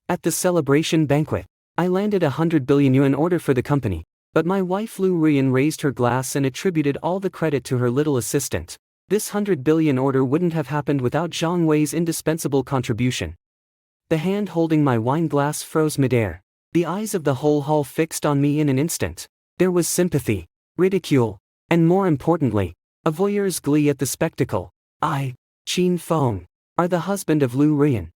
At the celebration banquet, I landed 100 billion yuan order for the company, but my wife Lu Ruyan raised her glass and attributed all the credit to her little assistant. This 100 billion order wouldn't have happened without Zhang Wei's indispensable contribution. The hand holding my wine glass froze midair. The eyes of the whole hall fixed on me in an instant. There was sympathy, ridicule, and more importantly, a voyeur's glee at the spectacle. I, Qin Feng, are the husband of Lu Ruyan,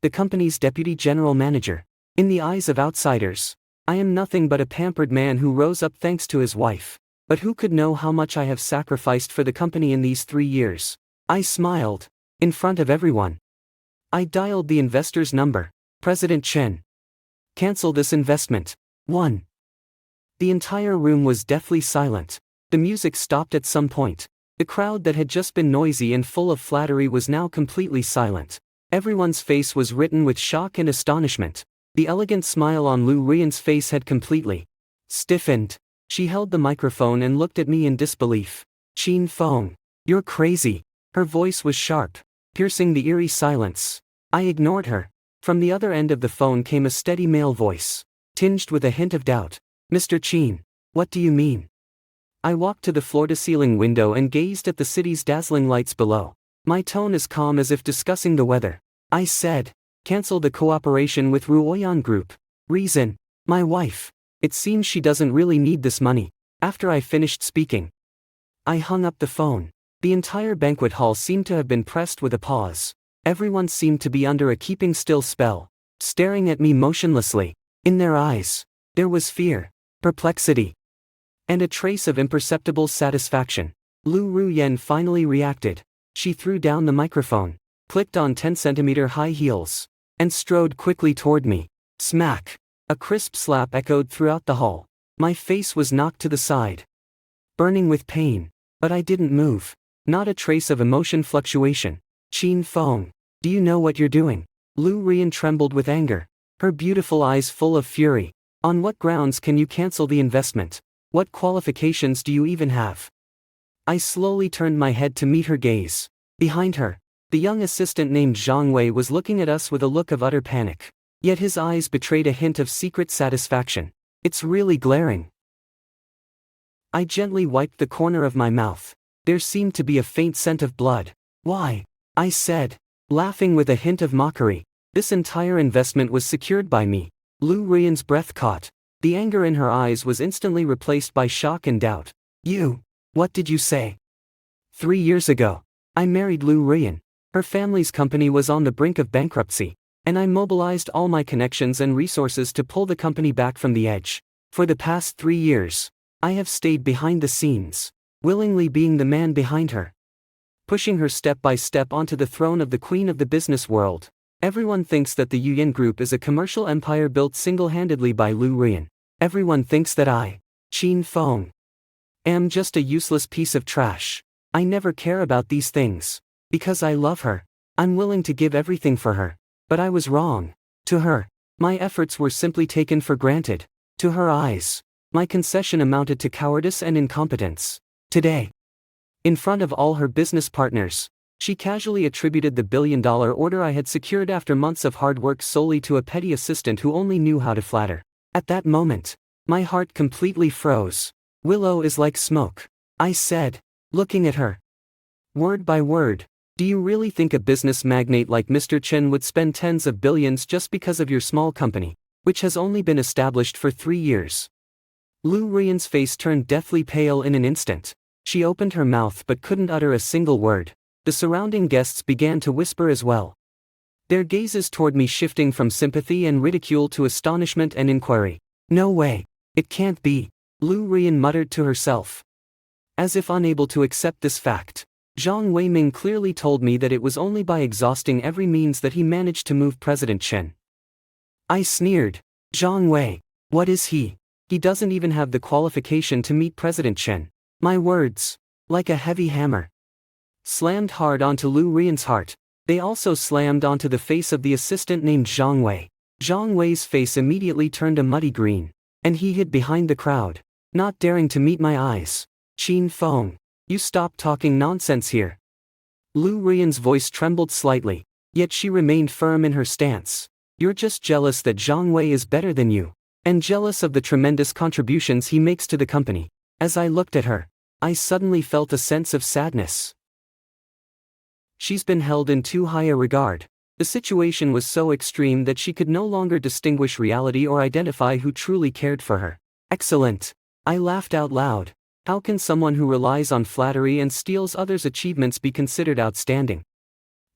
the company's deputy general manager. In the eyes of outsiders, I am nothing but a pampered man who rose up thanks to his wife. But who could know how much I have sacrificed for the company in these 3 years? I smiled. In front of everyone. I dialed the investor's number. President Chen. Cancel this investment. 1. The entire room was deathly silent. The music stopped at some point. The crowd that had just been noisy and full of flattery was now completely silent. Everyone's face was written with shock and astonishment. The elegant smile on Lu Ruyan's face had completely stiffened. She held the microphone and looked at me in disbelief. Qin Feng, you're crazy. Her voice was sharp, piercing the eerie silence. I ignored her. From the other end of the phone came a steady male voice, tinged with a hint of doubt. Mr. Qin, what do you mean? I walked to the floor-to-ceiling window and gazed at the city's dazzling lights below. My tone as calm as if discussing the weather. I said, cancel the cooperation with Ruoyan Group. Reason, my wife. It seems she doesn't really need this money. After I finished speaking, I hung up the phone. The entire banquet hall seemed to have been pressed with a pause. Everyone seemed to be under a keeping still spell, staring at me motionlessly. In their eyes, there was fear, perplexity, and a trace of imperceptible satisfaction. Lu Ruyan finally reacted. She threw down the microphone, clicked on 10-centimeter high heels, and strode quickly toward me. Smack! A crisp slap echoed throughout the hall. My face was knocked to the side, burning with pain, but I didn't move. Not a trace of emotion fluctuation. Qin Feng, do you know what you're doing? Lu Ruyan trembled with anger, her beautiful eyes full of fury. On what grounds can you cancel the investment? What qualifications do you even have? I slowly turned my head to meet her gaze. Behind her, the young assistant named Zhang Wei was looking at us with a look of utter panic. Yet his eyes betrayed a hint of secret satisfaction. It's really glaring. I gently wiped the corner of my mouth. There seemed to be a faint scent of blood. Why? I said, laughing with a hint of mockery. This entire investment was secured by me. Lu Ruyan's breath caught. The anger in her eyes was instantly replaced by shock and doubt. You? What did you say? 3 years ago, I married Lu Ruyan. Her family's company was on the brink of bankruptcy, and I mobilized all my connections and resources to pull the company back from the edge. For the past 3 years, I have stayed behind the scenes, willingly being the man behind her, pushing her step by step onto the throne of the queen of the business world. Everyone thinks that the Yuyan Group is a commercial empire built single-handedly by Lu Ruyan. Everyone thinks that I, Qin Feng, am just a useless piece of trash. I never care about these things. Because I love her, I'm willing to give everything for her. But I was wrong. To her, my efforts were simply taken for granted. To her eyes, my concession amounted to cowardice and incompetence. Today, in front of all her business partners, she casually attributed the billion-dollar order I had secured after months of hard work solely to a petty assistant who only knew how to flatter. At that moment, my heart completely froze. Willow is like smoke, I said, looking at her. Word by word. Do you really think a business magnate like Mr. Chen would spend tens of billions just because of your small company, which has only been established for 3 years? Lu Ruyan's face turned deathly pale in an instant. She opened her mouth but couldn't utter a single word. The surrounding guests began to whisper as well, their gazes toward me shifting from sympathy and ridicule to astonishment and inquiry. No way. It can't be. Lu Ruyan muttered to herself. As if unable to accept this fact, Zhang Weiming clearly told me that it was only by exhausting every means that he managed to move President Chen. I sneered. Zhang Wei, what is he? He doesn't even have the qualification to meet President Chen. My words, like a heavy hammer, slammed hard onto Lu Ruyan's heart. They also slammed onto the face of the assistant named Zhang Wei. Zhang Wei's face immediately turned a muddy green, and he hid behind the crowd, not daring to meet my eyes. Qin Feng, you stop talking nonsense here. Lu Ruyan's voice trembled slightly, yet she remained firm in her stance. You're just jealous that Zhang Wei is better than you. And jealous of the tremendous contributions he makes to the company. As I looked at her, I suddenly felt a sense of sadness. She's been held in too high a regard. The situation was so extreme that she could no longer distinguish reality or identify who truly cared for her. Excellent. I laughed out loud. How can someone who relies on flattery and steals others' achievements be considered outstanding?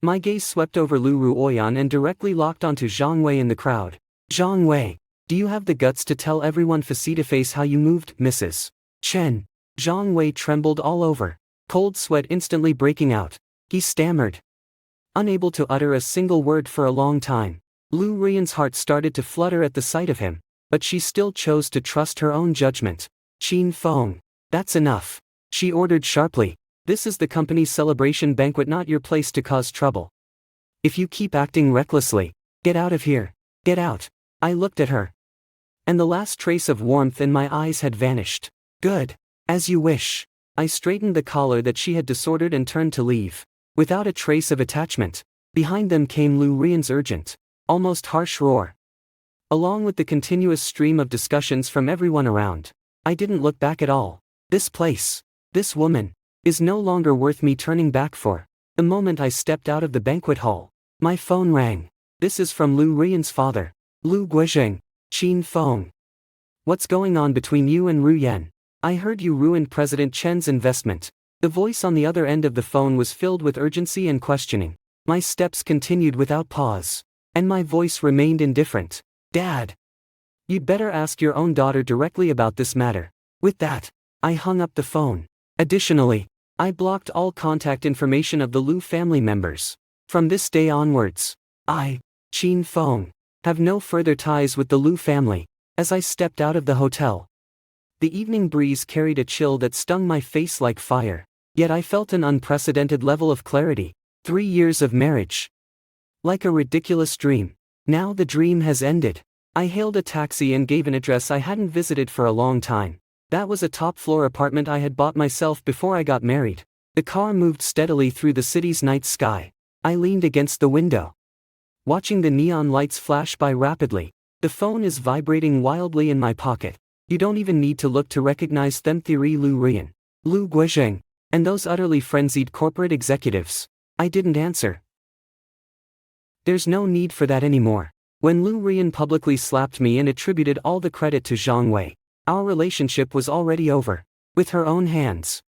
My gaze swept over Lu Ruoyan and directly locked onto Zhang Wei in the crowd. Zhang Wei, do you have the guts to tell everyone face-to-face how you moved, Mrs. Chen? Zhang Wei trembled all over, cold sweat instantly breaking out. He stammered, unable to utter a single word for a long time. Lu Ruoyan's heart started to flutter at the sight of him, but she still chose to trust her own judgment. Qin Feng, that's enough, she ordered sharply. This is the company's celebration banquet, not your place to cause trouble. If you keep acting recklessly, get out of here. Get out. I looked at her, and the last trace of warmth in my eyes had vanished. Good. As you wish. I straightened the collar that she had disordered and turned to leave. Without a trace of attachment, behind them came Lu Ruoyan's urgent, almost harsh roar, along with the continuous stream of discussions from everyone around. I didn't look back at all. This place, this woman, is no longer worth me turning back for. The moment I stepped out of the banquet hall, my phone rang. This is from Lu Ruoyan's father. Lu Guizheng. Qin Feng. What's going on between you and Ruoyan? I heard you ruined President Chen's investment. The voice on the other end of the phone was filled with urgency and questioning. My steps continued without pause, and my voice remained indifferent. Dad, you'd better ask your own daughter directly about this matter. With that, I hung up the phone. Additionally, I blocked all contact information of the Lu family members. From this day onwards, I, Qin Feng, have no further ties with the Lu family. As I stepped out of the hotel, the evening breeze carried a chill that stung my face like fire. Yet I felt an unprecedented level of clarity. 3 years of marriage. Like a ridiculous dream. Now the dream has ended. I hailed a taxi and gave an address I hadn't visited for a long time. That was a top-floor apartment I had bought myself before I got married. The car moved steadily through the city's night sky. I leaned against the window, watching the neon lights flash by rapidly. The phone is vibrating wildly in my pocket. You don't even need to look to recognize them. Theory Lu Ruoyan, Lu Guizheng, and those utterly frenzied corporate executives. I didn't answer. There's no need for that anymore. When Lu Ruoyan publicly slapped me and attributed all the credit to Zhang Wei, our relationship was already over. With her own hands,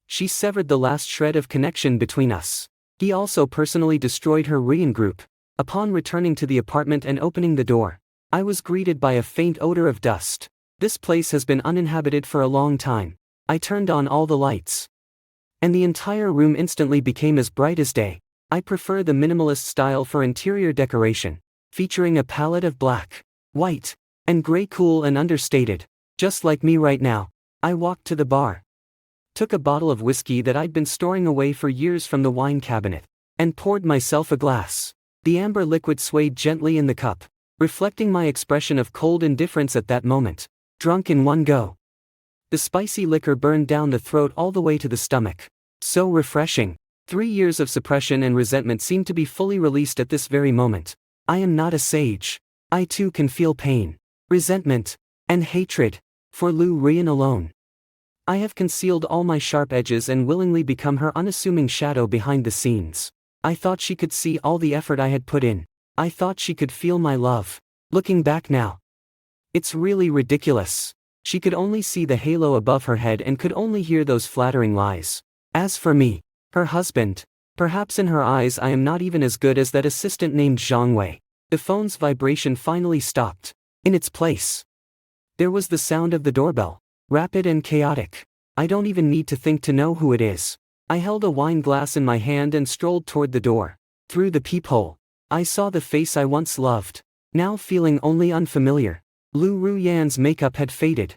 she severed the last shred of connection between us. He also personally destroyed her Ruoyan group. Upon returning to the apartment and opening the door, I was greeted by a faint odor of dust. This place has been uninhabited for a long time. I turned on all the lights, and the entire room instantly became as bright as day. I prefer the minimalist style for interior decoration, featuring a palette of black, white, and gray, cool and understated. Just like me right now. I walked to the bar, took a bottle of whiskey that I'd been storing away for years from the wine cabinet, and poured myself a glass. The amber liquid swayed gently in the cup, reflecting my expression of cold indifference at that moment. Drunk in one go. The spicy liquor burned down the throat all the way to the stomach. So refreshing. 3 years of suppression and resentment seemed to be fully released at this very moment. I am not a sage. I too can feel pain, resentment, and hatred for Lu Ruoyan alone. I have concealed all my sharp edges and willingly become her unassuming shadow behind the scenes. I thought she could see all the effort I had put in. I thought she could feel my love. Looking back now, it's really ridiculous. She could only see the halo above her head and could only hear those flattering lies. As for me, her husband, perhaps in her eyes I am not even as good as that assistant named Zhang Wei. The phone's vibration finally stopped. In its place, there was the sound of the doorbell, rapid and chaotic. I don't even need to think to know who it is. I held a wine glass in my hand and strolled toward the door. Through the peephole, I saw the face I once loved, now feeling only unfamiliar. Lu Ruoyan's makeup had faded.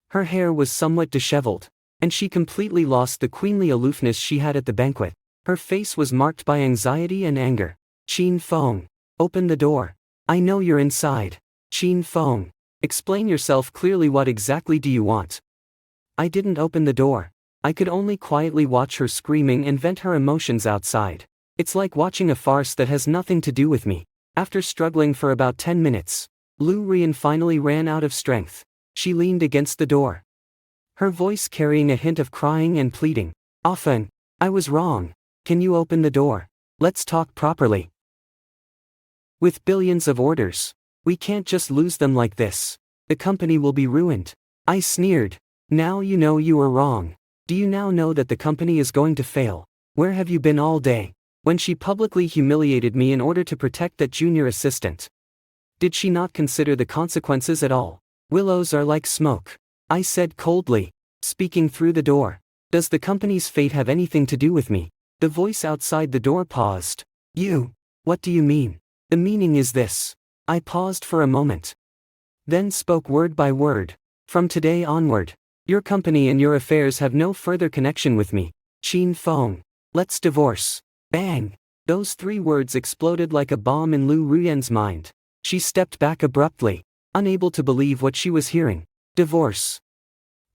Her hair was somewhat disheveled, and she completely lost the queenly aloofness she had at the banquet. Her face was marked by anxiety and anger. Qin Feng, open the door. I know you're inside. Qin Feng, explain yourself clearly. What exactly do you want? I didn't open the door. I could only quietly watch her screaming and vent her emotions outside. It's like watching a farce that has nothing to do with me. After struggling for about 10 minutes, Lu Rian finally ran out of strength. She leaned against the door, her voice carrying a hint of crying and pleading. "Often, I was wrong. Can you open the door? Let's talk properly. With billions of orders, we can't just lose them like this. The company will be ruined." I sneered. "Now you know you were wrong. Do you now know that the company is going to fail? Where have you been all day?" When she publicly humiliated me in order to protect that junior assistant. Did she not consider the consequences at all? "Willows are like smoke," I said coldly, speaking through the door. "Does the company's fate have anything to do with me?" The voice outside the door paused. "You? What do you mean?" "The meaning is this." I paused for a moment, then spoke word by word. "From today onward, your company and your affairs have no further connection with me. Qin Feng. Let's divorce." Bang! Those 3 words exploded like a bomb in Lu Ruyan's mind. She stepped back abruptly, unable to believe what she was hearing. "Divorce?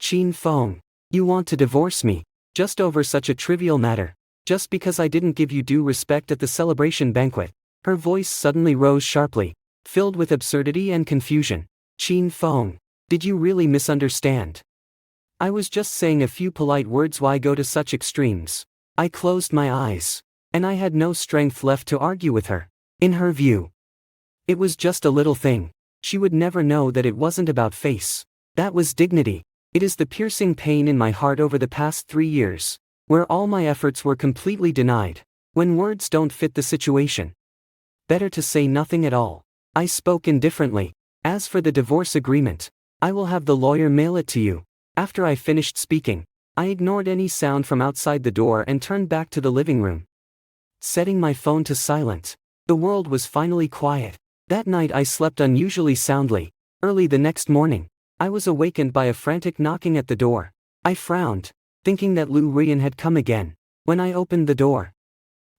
Qin Feng, you want to divorce me? Just over such a trivial matter? Just because I didn't give you due respect at the celebration banquet?" Her voice suddenly rose sharply, filled with absurdity and confusion. "Qin Feng, did you really misunderstand? I was just saying a few polite words. Why go to such extremes?" I closed my eyes, and I had no strength left to argue with her. In her view, it was just a little thing. She would never know that it wasn't about face. That was dignity. It is the piercing pain in my heart over the past 3 years, where all my efforts were completely denied. When words don't fit the situation, better to say nothing at all. I spoke indifferently. "As for the divorce agreement, I will have the lawyer mail it to you." After I finished speaking, I ignored any sound from outside the door and turned back to the living room, setting my phone to silent. The world was finally quiet. That night I slept unusually soundly. Early the next morning, I was awakened by a frantic knocking at the door. I frowned, thinking that Lu Rian had come again. When I opened the door,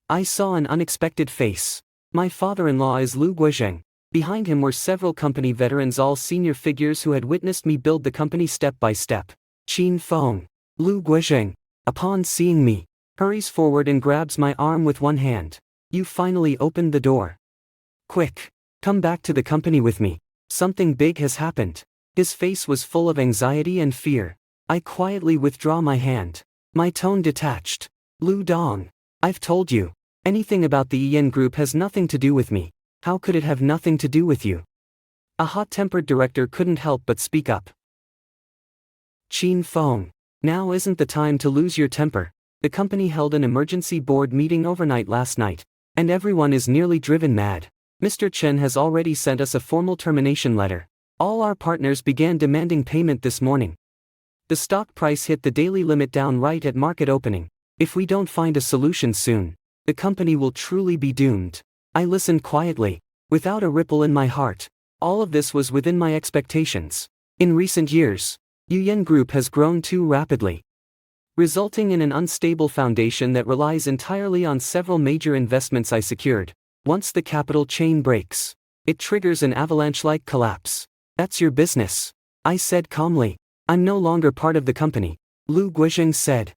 I saw an unexpected face. My father-in-law is Lu Guizheng. Behind him were several company veterans, all senior figures who had witnessed me build the company step by step. "Qin Feng." Lu Guizheng, upon seeing me, hurries forward and grabs my arm with one hand. "You finally opened the door. Quick, come back to the company with me. Something big has happened." His face was full of anxiety and fear. I quietly withdraw my hand, my tone detached. "Lu Dong, I've told you. Anything about the Yen Group has nothing to do with me. How could it have nothing to do with you?" A hot-tempered director couldn't help but speak up. "Qin Feng, now isn't the time to lose your temper. The company held an emergency board meeting overnight last night, and everyone is nearly driven mad. Mr. Chen has already sent us a formal termination letter. All our partners began demanding payment this morning. The stock price hit the daily limit down right at market opening. If we don't find a solution soon, the company will truly be doomed." I listened quietly, without a ripple in my heart. All of this was within my expectations. In recent years, Yen Group has grown too rapidly, resulting in an unstable foundation that relies entirely on several major investments I secured. Once the capital chain breaks, it triggers an avalanche-like collapse. "That's your business," I said calmly. "I'm no longer part of the company," Lu Guizheng said,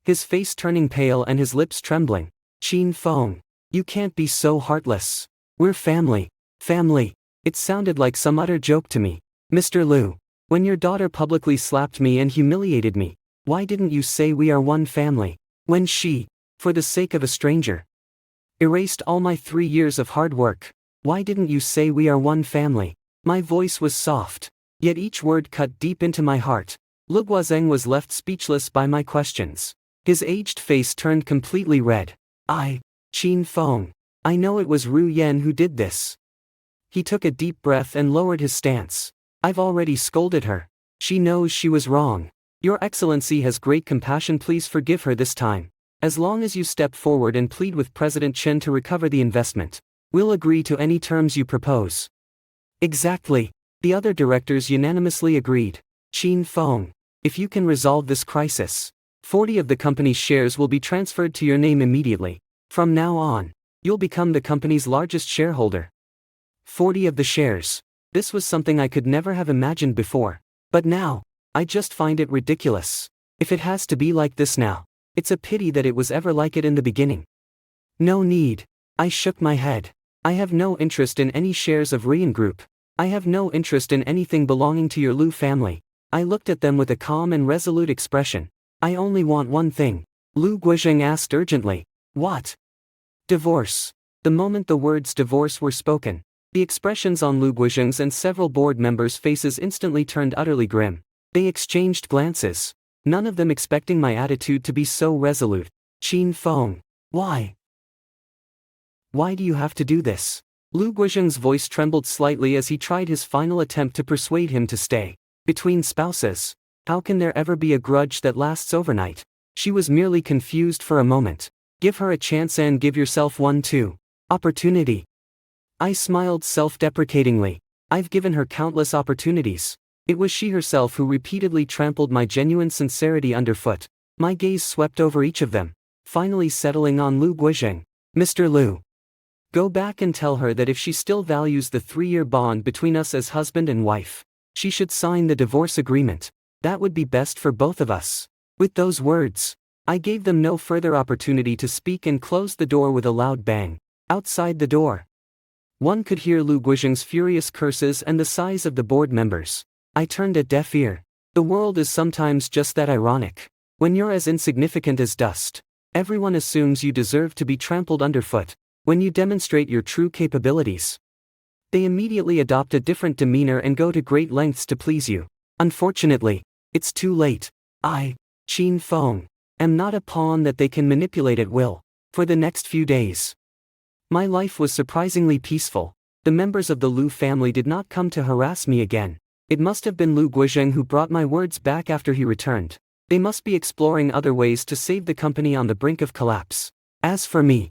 his face turning pale and his lips trembling. "Qin Feng, you can't be so heartless. We're family." Family? It sounded like some utter joke to me. "Mr. Lu, when your daughter publicly slapped me and humiliated me, why didn't you say we are one family? When she, for the sake of a stranger, erased all my 3 years of hard work, why didn't you say we are one family?" My voice was soft, yet each word cut deep into my heart. Lu Guizheng was left speechless by my questions. His aged face turned completely red. Qin Feng, I know it was Ru Yan who did this." He took a deep breath and lowered his stance. "I've already scolded her. She knows she was wrong. Your Excellency has great compassion. Please forgive her this time. As long as you step forward and plead with President Chen to recover the investment, we'll agree to any terms you propose." "Exactly." The other directors unanimously agreed. "Qin Feng, if you can resolve this crisis, 40 of the company's shares will be transferred to your name immediately. From now on, you'll become the company's largest shareholder." 40 of the shares. This was something I could never have imagined before. But now, I just find it ridiculous. If it has to be like this now, it's a pity that it was ever like it in the beginning. "No need." I shook my head. I have no interest in any shares of Rian Group. I have no interest in anything belonging to your Lu family. I looked at them with a calm and resolute expression. I only want one thing. Lu Guizheng asked urgently. What? Divorce. The moment the words divorce were spoken, the expressions on Lu Guizheng's and several board members' faces instantly turned utterly grim. They exchanged glances, none of them expecting my attitude to be so resolute. Qin Feng. Why? Why do you have to do this? Lu Guizheng's voice trembled slightly as he tried his final attempt to persuade him to stay. Between spouses, how can there ever be a grudge that lasts overnight? She was merely confused for a moment. Give her a chance and give yourself one too. Opportunity. I smiled self-deprecatingly. I've given her countless opportunities. It was she herself who repeatedly trampled my genuine sincerity underfoot. My gaze swept over each of them, finally settling on Lu Guizheng. Mr. Lu. Go back and tell her that if she still values the 3-year bond between us as husband and wife, she should sign the divorce agreement. That would be best for both of us. With those words, I gave them no further opportunity to speak and closed the door with a loud bang. Outside the door, one could hear Lu Guizheng's furious curses and the sighs of the board members. I turned a deaf ear. The world is sometimes just that ironic. When you're as insignificant as dust, everyone assumes you deserve to be trampled underfoot. When you demonstrate your true capabilities, they immediately adopt a different demeanor and go to great lengths to please you. Unfortunately, it's too late. I, Qin Feng, am not a pawn that they can manipulate at will. For the next few days, my life was surprisingly peaceful. The members of the Lu family did not come to harass me again. It must have been Lu Guizheng who brought my words back after he returned. They must be exploring other ways to save the company on the brink of collapse. As for me,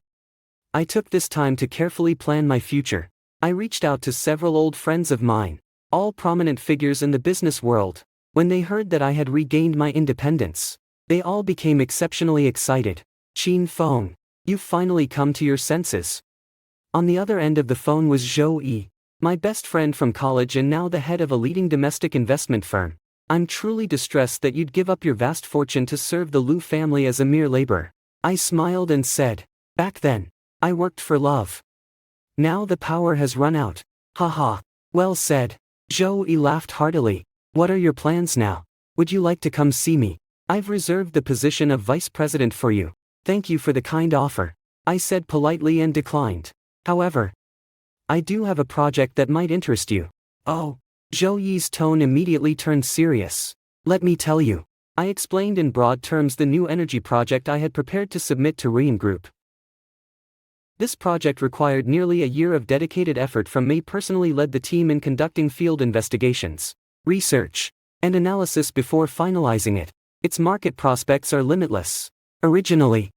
I took this time to carefully plan my future. I reached out to several old friends of mine, all prominent figures in the business world. When they heard that I had regained my independence, they all became exceptionally excited. Qin Feng, you've finally come to your senses. On the other end of the phone was Zhou Yi, my best friend from college and now the head of a leading domestic investment firm. I'm truly distressed that you'd give up your vast fortune to serve the Lu family as a mere laborer. I smiled and said, back then, I worked for love. Now the power has run out. Haha. Well said. Zhou Yi laughed heartily. What are your plans now? Would you like to come see me? I've reserved the position of vice president for you. Thank you for the kind offer. I said politely and declined. However, I do have a project that might interest you. Oh. Zhou Yi's tone immediately turned serious. Let me tell you. I explained in broad terms the new energy project I had prepared to submit to Rian Group. This project required nearly a year of dedicated effort from me. Personally led the team in conducting field investigations, research, and analysis before finalizing it. Its market prospects are limitless. Originally,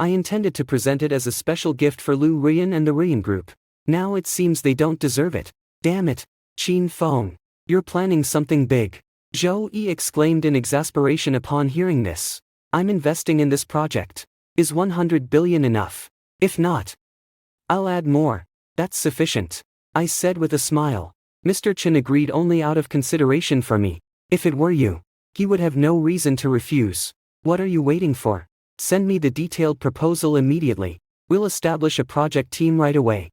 I intended to present it as a special gift for Lu Rian and the Rian Group. Now it seems they don't deserve it. Damn it, Qin Feng. You're planning something big. Zhou Yi exclaimed in exasperation upon hearing this. I'm investing in this project. Is 100 billion enough? If not, I'll add more. That's sufficient, I said with a smile. Mr. Chen agreed only out of consideration for me. If it were you, he would have no reason to refuse. What are you waiting for? Send me the detailed proposal immediately. We'll establish a project team right away.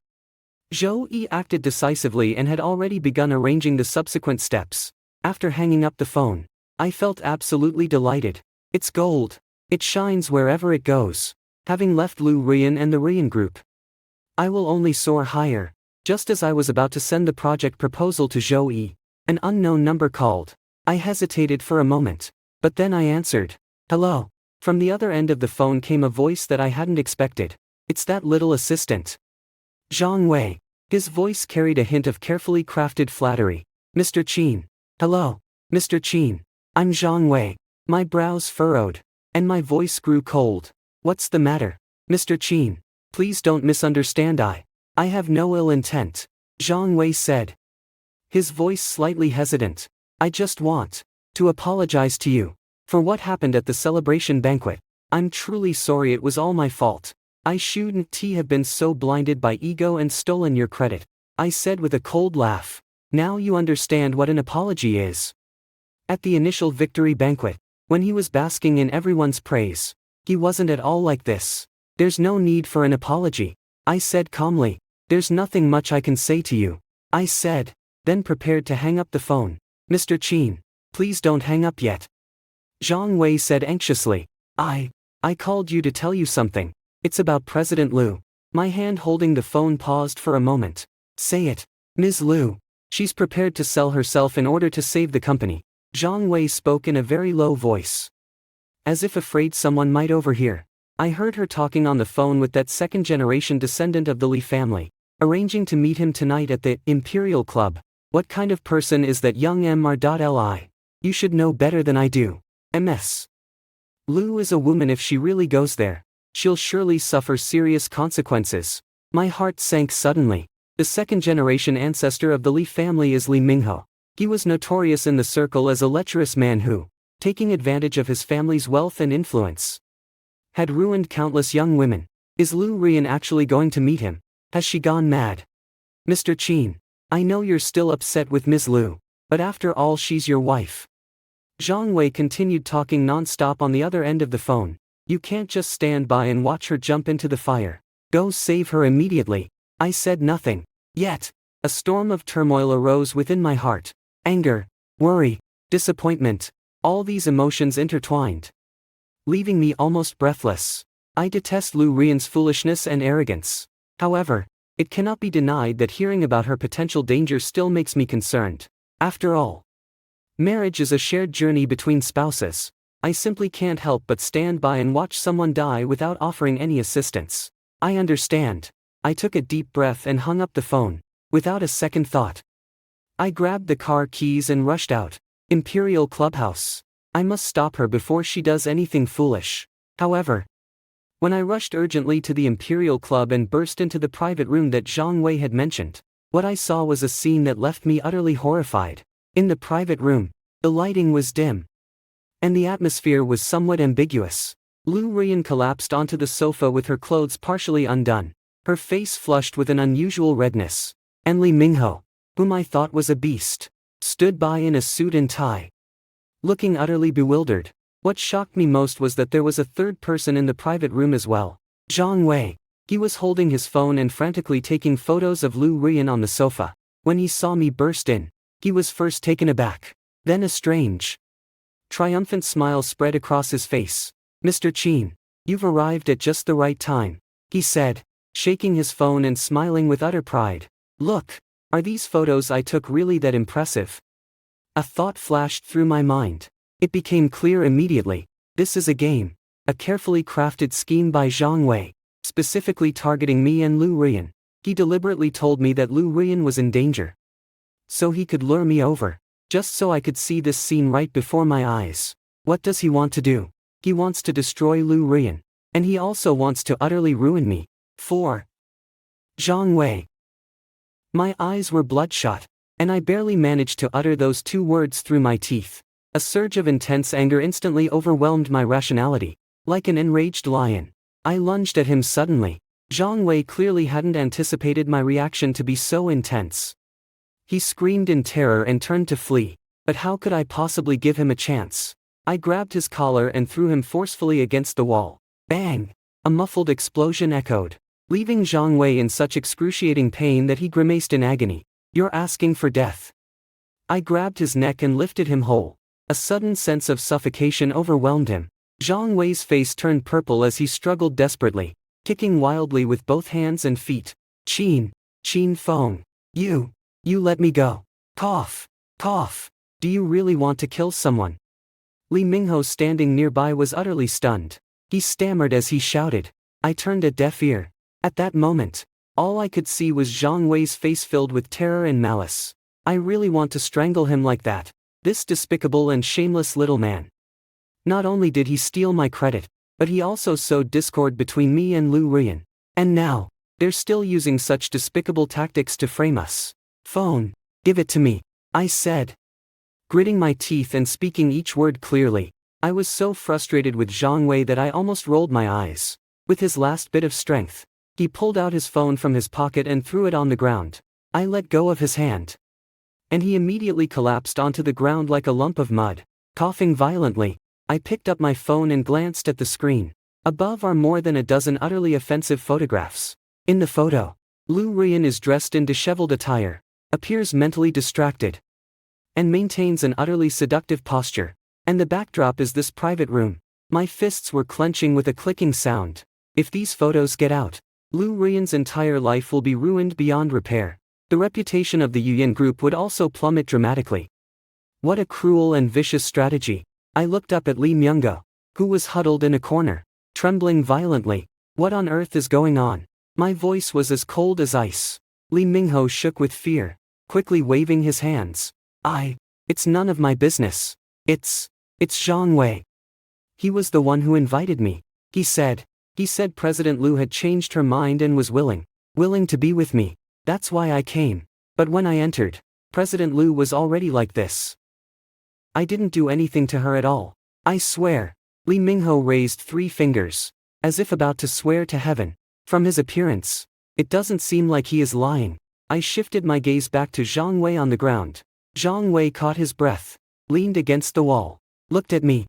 Zhou Yi acted decisively and had already begun arranging the subsequent steps. After hanging up the phone, I felt absolutely delighted. It's gold. It shines wherever it goes. Having left Lu Rian and the Rian Group, I will only soar higher. Just as I was about to send the project proposal to Zhou Yi, an unknown number called. I hesitated for a moment, but then I answered. Hello. From the other end of the phone came a voice that I hadn't expected. It's that little assistant, Zhang Wei. His voice carried a hint of carefully crafted flattery. Mr. Qin. Hello, Mr. Qin. I'm Zhang Wei. My brows furrowed, and my voice grew cold. What's the matter, Mr. Qin? Please don't misunderstand. I have no ill intent, Zhang Wei said, his voice slightly hesitant. I just want to apologize to you for what happened at the celebration banquet. I'm truly sorry, it was all my fault. I shouldn't have been so blinded by ego and stolen your credit, I said with a cold laugh. Now you understand what an apology is. At the initial victory banquet, when he was basking in everyone's praise, he wasn't at all like this. There's no need for an apology, I said calmly. There's nothing much I can say to you, I said, then prepared to hang up the phone. Mr. Qin, please don't hang up yet. Zhang Wei said anxiously. I called you to tell you something. It's about President Liu. My hand holding the phone paused for a moment. Say it. Ms. Liu. She's prepared to sell herself in order to save the company. Zhang Wei spoke in a very low voice, as if afraid someone might overhear. I heard her talking on the phone with that second-generation descendant of the Li family, arranging to meet him tonight at the Imperial Club. What kind of person is that young Mr. You should know better than I do. Ms. Liu is a woman. If she really goes there, she'll surely suffer serious consequences. My heart sank suddenly. The second-generation ancestor of the Li family is Li Minghe. He was notorious in the circle as a lecherous man who, taking advantage of his family's wealth and influence, had ruined countless young women. Is Liu Rian actually going to meet him? Has she gone mad? Mr. Qin, I know you're still upset with Ms. Liu, but after all she's your wife. Zhang Wei continued talking non-stop on the other end of the phone. You can't just stand by and watch her jump into the fire. Go save her immediately. I said nothing. Yet, a storm of turmoil arose within my heart. Anger, worry, disappointment, all these emotions intertwined, leaving me almost breathless. I detest Liu Rian's foolishness and arrogance. However, it cannot be denied that hearing about her potential danger still makes me concerned. After all, marriage is a shared journey between spouses. I simply can't help but stand by and watch someone die without offering any assistance. I understand. I took a deep breath and hung up the phone, without a second thought. I grabbed the car keys and rushed out. Imperial Clubhouse. I must stop her before she does anything foolish. However, when I rushed urgently to the Imperial Club and burst into the private room that Zhang Wei had mentioned, what I saw was a scene that left me utterly horrified. In the private room, the lighting was dim, and the atmosphere was somewhat ambiguous. Liu Rian collapsed onto the sofa with her clothes partially undone, her face flushed with an unusual redness, and Li Minghe, whom I thought was a beast, stood by in a suit and tie, looking utterly bewildered. What shocked me most was that there was a third person in the private room as well. Zhang Wei. He was holding his phone and frantically taking photos of Liu Rian on the sofa. When he saw me burst in, he was first taken aback, then a strange, triumphant smile spread across his face. Mr. Qin, you've arrived at just the right time, he said, shaking his phone and smiling with utter pride. Look, are these photos I took really that impressive? A thought flashed through my mind. It became clear immediately. This is a game, a carefully crafted scheme by Zhang Wei, specifically targeting me and Liu Rian. He deliberately told me that Liu Rian was in danger, so he could lure me over, just so I could see this scene right before my eyes. What does he want to do? He wants to destroy Liu Rian, and he also wants to utterly ruin me. 4. Zhang Wei. My eyes were bloodshot, and I barely managed to utter those two words through my teeth. A surge of intense anger instantly overwhelmed my rationality. Like an enraged lion, I lunged at him suddenly. Zhang Wei clearly hadn't anticipated my reaction to be so intense. He screamed in terror and turned to flee, but how could I possibly give him a chance? I grabbed his collar and threw him forcefully against the wall. Bang! A muffled explosion echoed, leaving Zhang Wei in such excruciating pain that he grimaced in agony. You're asking for death. I grabbed his neck and lifted him whole. A sudden sense of suffocation overwhelmed him. Zhang Wei's face turned purple as he struggled desperately, kicking wildly with both hands and feet. Qin Feng. You let me go. Cough. Do you really want to kill someone? Li Minghe standing nearby was utterly stunned. He stammered as he shouted. I turned a deaf ear. At that moment, all I could see was Zhang Wei's face filled with terror and malice. I really want to strangle him like that. This despicable and shameless little man. Not only did he steal my credit, but he also sowed discord between me and Liu Rian. And now, they're still using such despicable tactics to frame us. Phone, give it to me, I said, gritting my teeth and speaking each word clearly. I was so frustrated with Zhang Wei that I almost rolled my eyes. With his last bit of strength, he pulled out his phone from his pocket and threw it on the ground. I let go of his hand, and he immediately collapsed onto the ground like a lump of mud. Coughing violently, I picked up my phone and glanced at the screen. Above are more than a dozen utterly offensive photographs. In the photo, Lu Ruian is dressed in disheveled attire, appears mentally distracted, and maintains an utterly seductive posture. And the backdrop is this private room. My fists were clenching with a clicking sound. If these photos get out, Lu Ruian's entire life will be ruined beyond repair. The reputation of the Yuyan group would also plummet dramatically. What a cruel and vicious strategy. I looked up at Lee Myung-go, who was huddled in a corner, trembling violently. What on earth is going on? My voice was as cold as ice. Lee Mingho shook with fear, quickly waving his hands. It's none of my business. It's Zhang Wei. He was the one who invited me. He said President Liu had changed her mind and was willing to be with me. That's why I came. But when I entered, President Liu was already like this. I didn't do anything to her at all. I swear. Lee Mingho raised 3 fingers, as if about to swear to heaven. From his appearance, it doesn't seem like he is lying. I shifted my gaze back to Zhang Wei on the ground. Zhang Wei caught his breath, leaned against the wall, looked at me,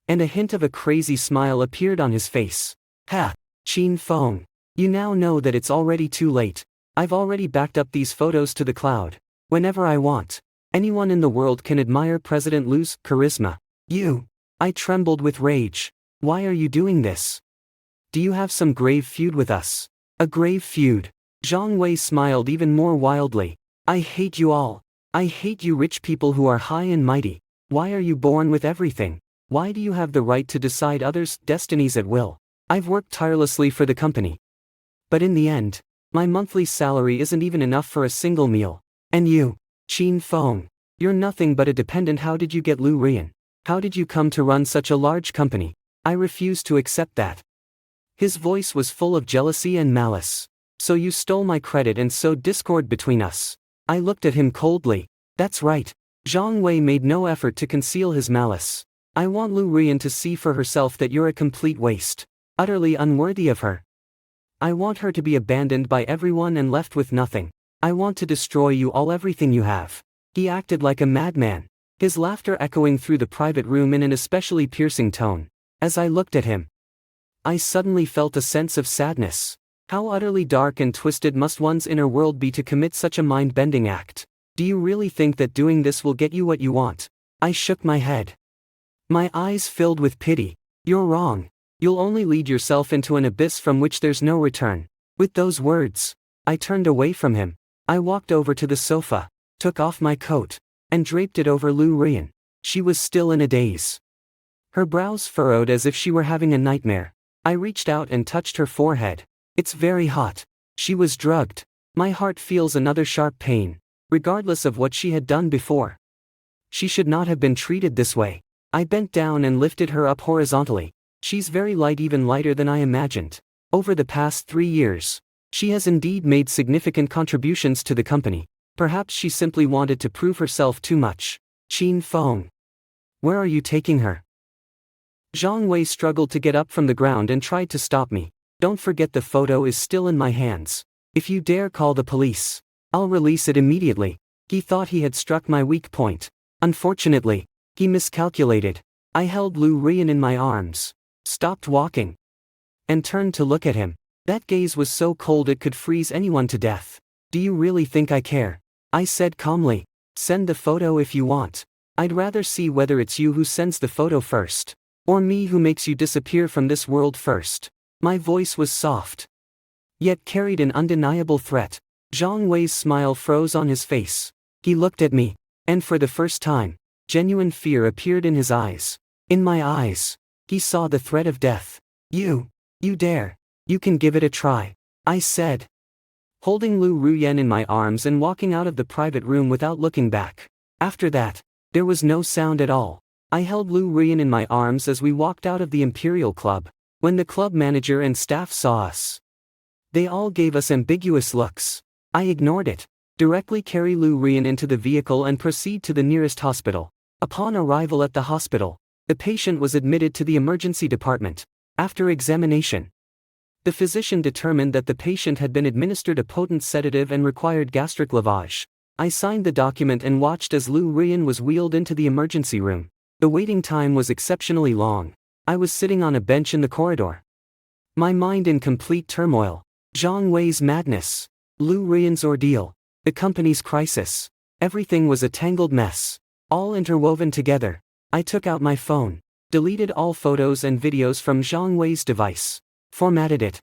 and a hint of a crazy smile appeared on his face. Ha! Qin Feng. You now know that it's already too late. I've already backed up these photos to the cloud. Whenever I want, anyone in the world can admire President Liu's charisma. You! I trembled with rage. Why are you doing this? Do you have some grave feud with us? A grave feud? Zhang Wei smiled even more wildly. I hate you all. I hate you rich people who are high and mighty. Why are you born with everything? Why do you have the right to decide others' destinies at will? I've worked tirelessly for the company. But in the end, my monthly salary isn't even enough for a single meal. And you, Qin Feng, you're nothing but a dependent. How did you get Lu Ruian? How did you come to run such a large company? I refuse to accept that. His voice was full of jealousy and malice. So you stole my credit and sowed discord between us. I looked at him coldly. That's right. Zhang Wei made no effort to conceal his malice. I want Lu Ruian to see for herself that you're a complete waste. Utterly unworthy of her. I want her to be abandoned by everyone and left with nothing. I want to destroy you all, everything you have. He acted like a madman, his laughter echoing through the private room in an especially piercing tone. As I looked at him, I suddenly felt a sense of sadness. How utterly dark and twisted must one's inner world be to commit such a mind-bending act? Do you really think that doing this will get you what you want? I shook my head. My eyes filled with pity. You're wrong. You'll only lead yourself into an abyss from which there's no return. With those words, I turned away from him. I walked over to the sofa, took off my coat, and draped it over Lu Ruian. She was still in a daze. Her brows furrowed as if she were having a nightmare. I reached out and touched her forehead. It's very hot. She was drugged. My heart feels another sharp pain, regardless of what she had done before. She should not have been treated this way. I bent down and lifted her up horizontally. She's very light, even lighter than I imagined. Over the past 3 years, she has indeed made significant contributions to the company. Perhaps she simply wanted to prove herself too much. Qin Feng. Where are you taking her? Zhang Wei struggled to get up from the ground and tried to stop me. Don't forget the photo is still in my hands. If you dare call the police, I'll release it immediately. He thought he had struck my weak point. Unfortunately, he miscalculated. I held Lu Ruian in my arms, stopped walking, and turned to look at him. That gaze was so cold it could freeze anyone to death. Do you really think I care? I said calmly. Send the photo if you want. I'd rather see whether it's you who sends the photo first, or me who makes you disappear from this world first. My voice was soft, yet carried an undeniable threat. Zhang Wei's smile froze on his face. He looked at me, and for the first time, genuine fear appeared in his eyes. In my eyes, he saw the threat of death. You dare. You can give it a try, I said, holding Lu Ruian in my arms and walking out of the private room without looking back. After that, there was no sound at all. I held Lu Ruian in my arms as we walked out of the Imperial Club. When the club manager and staff saw us, they all gave us ambiguous looks. I ignored it. Directly carry Lu Ruian into the vehicle and proceed to the nearest hospital. Upon arrival at the hospital, the patient was admitted to the emergency department. After examination, the physician determined that the patient had been administered a potent sedative and required gastric lavage. I signed the document and watched as Lu Ruian was wheeled into the emergency room. The waiting time was exceptionally long. I was sitting on a bench in the corridor, my mind in complete turmoil. Zhang Wei's madness, Lu Rian's ordeal. The company's crisis. Everything was a tangled mess. All interwoven together. I took out my phone. Deleted all photos and videos from Zhang Wei's device. Formatted it.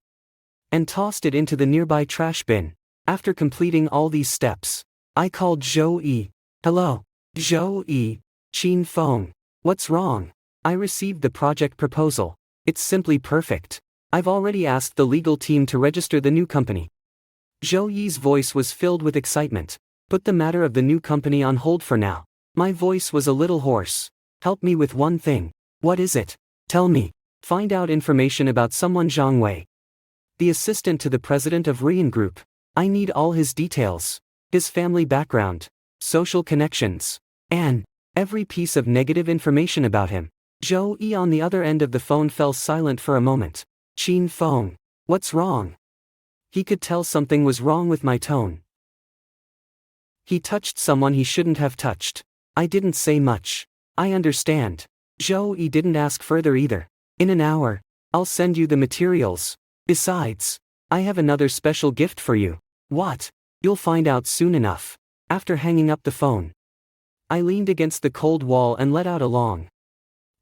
And tossed it into the nearby trash bin. After completing all these steps, I called Zhou Yi. Hello. Zhou Yi. Qin Feng. What's wrong? I received the project proposal. It's simply perfect. I've already asked the legal team to register the new company. Zhou Yi's voice was filled with excitement. Put the matter of the new company on hold for now. My voice was a little hoarse. Help me with one thing. What is it? Tell me. Find out information about someone Zhang Wei. The assistant to the president of Rian Group. I need all his details. His family background. Social connections. And every piece of negative information about him. Zhou Yi on the other end of the phone fell silent for a moment. Qin Feng. What's wrong? He could tell something was wrong with my tone. He touched someone he shouldn't have touched. I didn't say much. I understand. Zhou Yi didn't ask further either. In an hour, I'll send you the materials. Besides, I have another special gift for you. What? You'll find out soon enough. After hanging up the phone, I leaned against the cold wall and let out a long,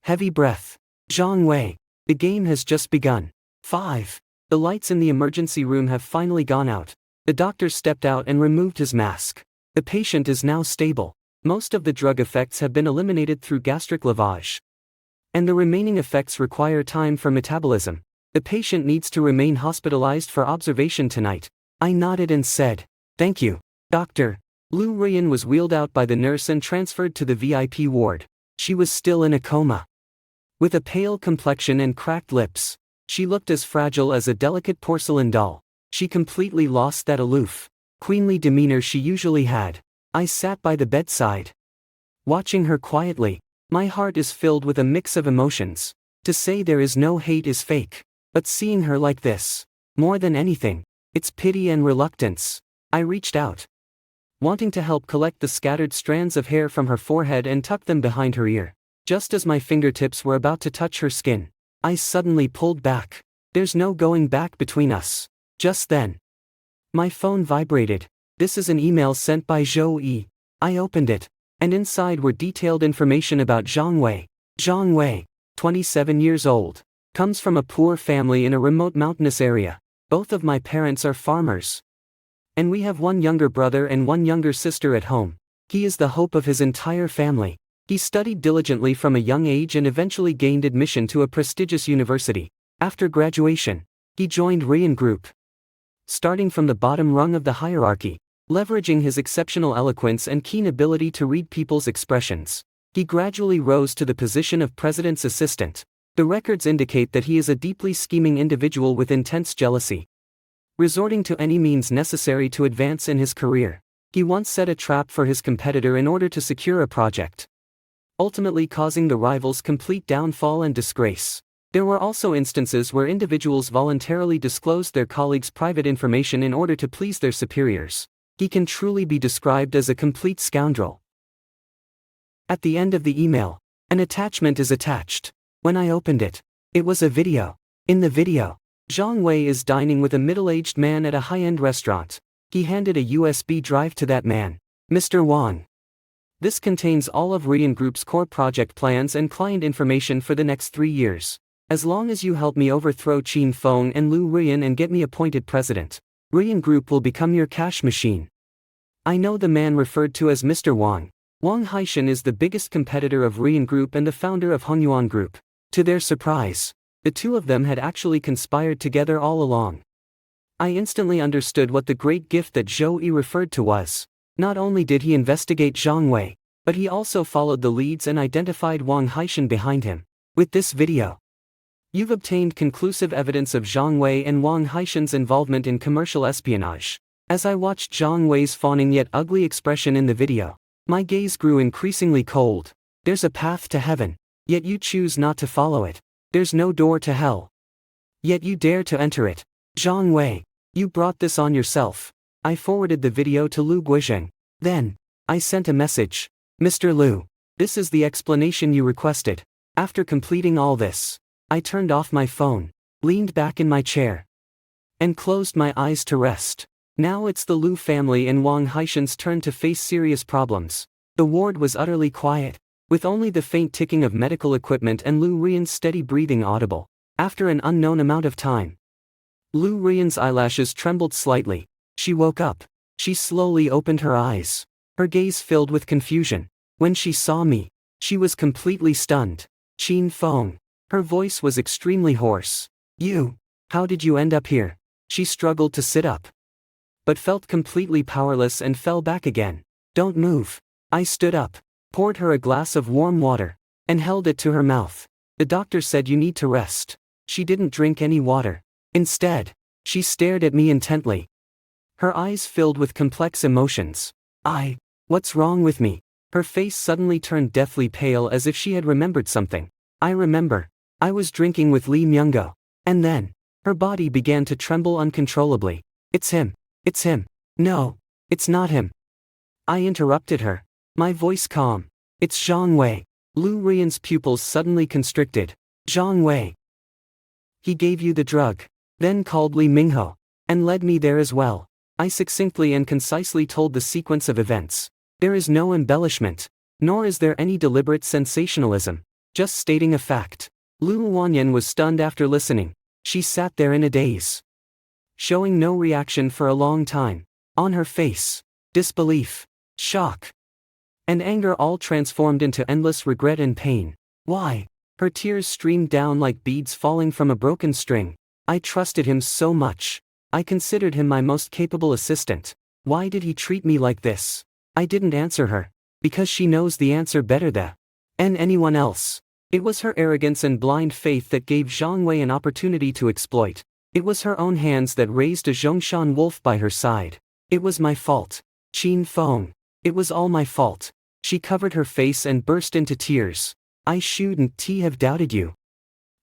heavy breath. Zhang Wei. The game has just begun. 5. The lights in the emergency room have finally gone out. The doctor stepped out and removed his mask. The patient is now stable. Most of the drug effects have been eliminated through gastric lavage. And the remaining effects require time for metabolism. The patient needs to remain hospitalized for observation tonight. I nodded and said, "Thank you, doctor." Lu Rian was wheeled out by the nurse and transferred to the VIP ward. She was still in a coma. With a pale complexion and cracked lips, she looked as fragile as a delicate porcelain doll. She completely lost that aloof, queenly demeanor she usually had. I sat by the bedside, watching her quietly. My heart is filled with a mix of emotions. To say there is no hate is fake. But seeing her like this, more than anything, it's pity and reluctance. I reached out, wanting to help collect the scattered strands of hair from her forehead and tuck them behind her ear. Just as my fingertips were about to touch her skin, I suddenly pulled back. There's no going back between us. Just then, my phone vibrated. This is an email sent by Zhou Yi. I opened it, and inside were detailed information about Zhang Wei. Zhang Wei, 27 years old, comes from a poor family in a remote mountainous area. Both of my parents are farmers. And we have one younger brother and one younger sister at home. He is the hope of his entire family. He studied diligently from a young age and eventually gained admission to a prestigious university. After graduation, he joined Rian Group, starting from the bottom rung of the hierarchy. Leveraging his exceptional eloquence and keen ability to read people's expressions, he gradually rose to the position of president's assistant. The records indicate that he is a deeply scheming individual with intense jealousy, resorting to any means necessary to advance in his career. He once set a trap for his competitor in order to secure a project, ultimately causing the rival's complete downfall and disgrace. There were also instances where individuals voluntarily disclosed their colleagues' private information in order to please their superiors. He can truly be described as a complete scoundrel. At the end of the email, an attachment is attached. When I opened it, it was a video. In the video, Zhang Wei is dining with a middle-aged man at a high-end restaurant. He handed a USB drive to that man. "Mr. Wang. This contains all of Rian Group's core project plans and client information for the next 3 years. As long as you help me overthrow Qin Feng and Lu Rian and get me appointed president, Rian Group will become your cash machine." I know the man referred to as Mr. Wang. Wang Haishan is the biggest competitor of Rian Group and the founder of Hongyuan Group. To their surprise, the two of them had actually conspired together all along. I instantly understood what the great gift that Zhou Yi referred to was. Not only did he investigate Zhang Wei, but he also followed the leads and identified Wang Haishan behind him. With this video, you've obtained conclusive evidence of Zhang Wei and Wang Haishan's involvement in commercial espionage. As I watched Zhang Wei's fawning yet ugly expression in the video, my gaze grew increasingly cold. There's a path to heaven, yet you choose not to follow it. There's no door to hell, yet you dare to enter it. Zhang Wei, you brought this on yourself. I forwarded the video to Lu Guizheng. Then, I sent a message. "Mr. Lu, this is the explanation you requested." After completing all this, I turned off my phone, leaned back in my chair, and closed my eyes to rest. Now it's the Lu family and Wang Haishan's turn to face serious problems. The ward was utterly quiet, with only the faint ticking of medical equipment and Lu Rian's steady breathing audible. After an unknown amount of time, Lu Rian's eyelashes trembled slightly. She woke up. She slowly opened her eyes. Her gaze filled with confusion. When she saw me, she was completely stunned. Qin Feng. Her voice was extremely hoarse. How did you end up here? She struggled to sit up, but felt completely powerless and fell back again. Don't move. I stood up, poured her a glass of warm water, and held it to her mouth. The doctor said you need to rest. She didn't drink any water. Instead, she stared at me intently. Her eyes filled with complex emotions. What's wrong with me? Her face suddenly turned deathly pale as if she had remembered something. I remember. I was drinking with Li Myunggo. And then, her body began to tremble uncontrollably. It's him. It's him. No, it's not him. I interrupted her, my voice calm. It's Zhang Wei. Lu Rian's pupils suddenly constricted. Zhang Wei. He gave you the drug, then called Li Mingho, and led me there as well. I succinctly and concisely told the sequence of events. There is no embellishment, nor is there any deliberate sensationalism, just stating a fact. Lu Wanyan was stunned after listening. She sat there in a daze, showing no reaction for a long time. On her face, disbelief, shock, and anger all transformed into endless regret and pain. Why? Her tears streamed down like beads falling from a broken string. I trusted him so much. I considered him my most capable assistant. Why did he treat me like this? I didn't answer her, because she knows the answer better than anyone else. It was her arrogance and blind faith that gave Zhang Wei an opportunity to exploit. It was her own hands that raised a Zhongshan wolf by her side. It was my fault. Qin Feng. It was all my fault. She covered her face and burst into tears. I shouldn't have doubted you.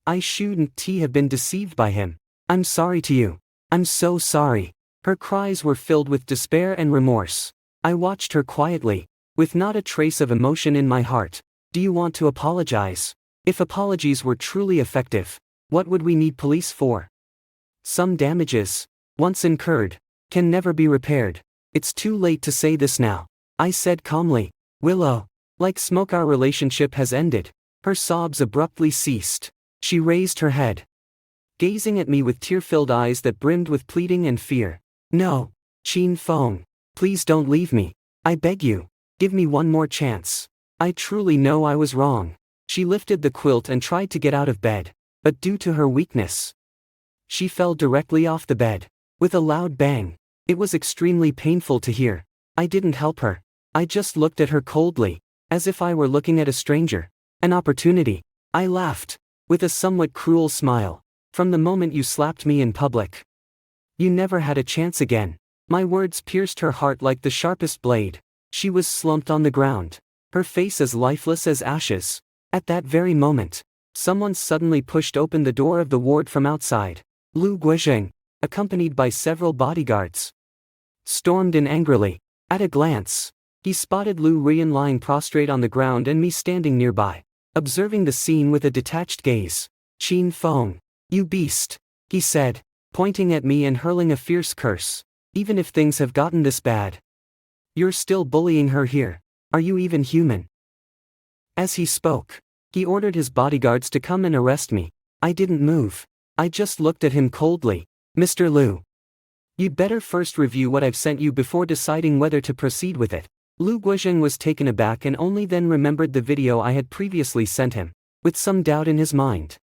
I shouldn't have been deceived by him. I'm sorry to you. I'm so sorry. Her cries were filled with despair and remorse. I watched her quietly, with not a trace of emotion in my heart. Do you want to apologize? If apologies were truly effective, what would we need police for? Some damages, once incurred, can never be repaired. It's too late to say this now. I said calmly. Willow. Like smoke, our relationship has ended. Her sobs abruptly ceased. She raised her head, gazing at me with tear-filled eyes that brimmed with pleading and fear. No, Qin Feng. Please don't leave me. I beg you. Give me one more chance. I truly know I was wrong. She lifted the quilt and tried to get out of bed, but due to her weakness, she fell directly off the bed, with a loud bang. It was extremely painful to hear. I didn't help her. I just looked at her coldly, as if I were looking at a stranger. An opportunity. I laughed, with a somewhat cruel smile. From the moment you slapped me in public, you never had a chance again. My words pierced her heart like the sharpest blade. She was slumped on the ground, her face as lifeless as ashes. At that very moment, someone suddenly pushed open the door of the ward from outside. Lu Guizheng, accompanied by several bodyguards, stormed in angrily. At a glance, he spotted Lu Rian lying prostrate on the ground and me standing nearby, observing the scene with a detached gaze. Qin Feng. You beast, he said, pointing at me and hurling a fierce curse. Even if things have gotten this bad, you're still bullying her here. Are you even human? As he spoke, he ordered his bodyguards to come and arrest me. I didn't move. I just looked at him coldly. Mr. Lu, you'd better first review what I've sent you before deciding whether to proceed with it. Lu Guizheng was taken aback and only then remembered the video I had previously sent him, with some doubt in his mind.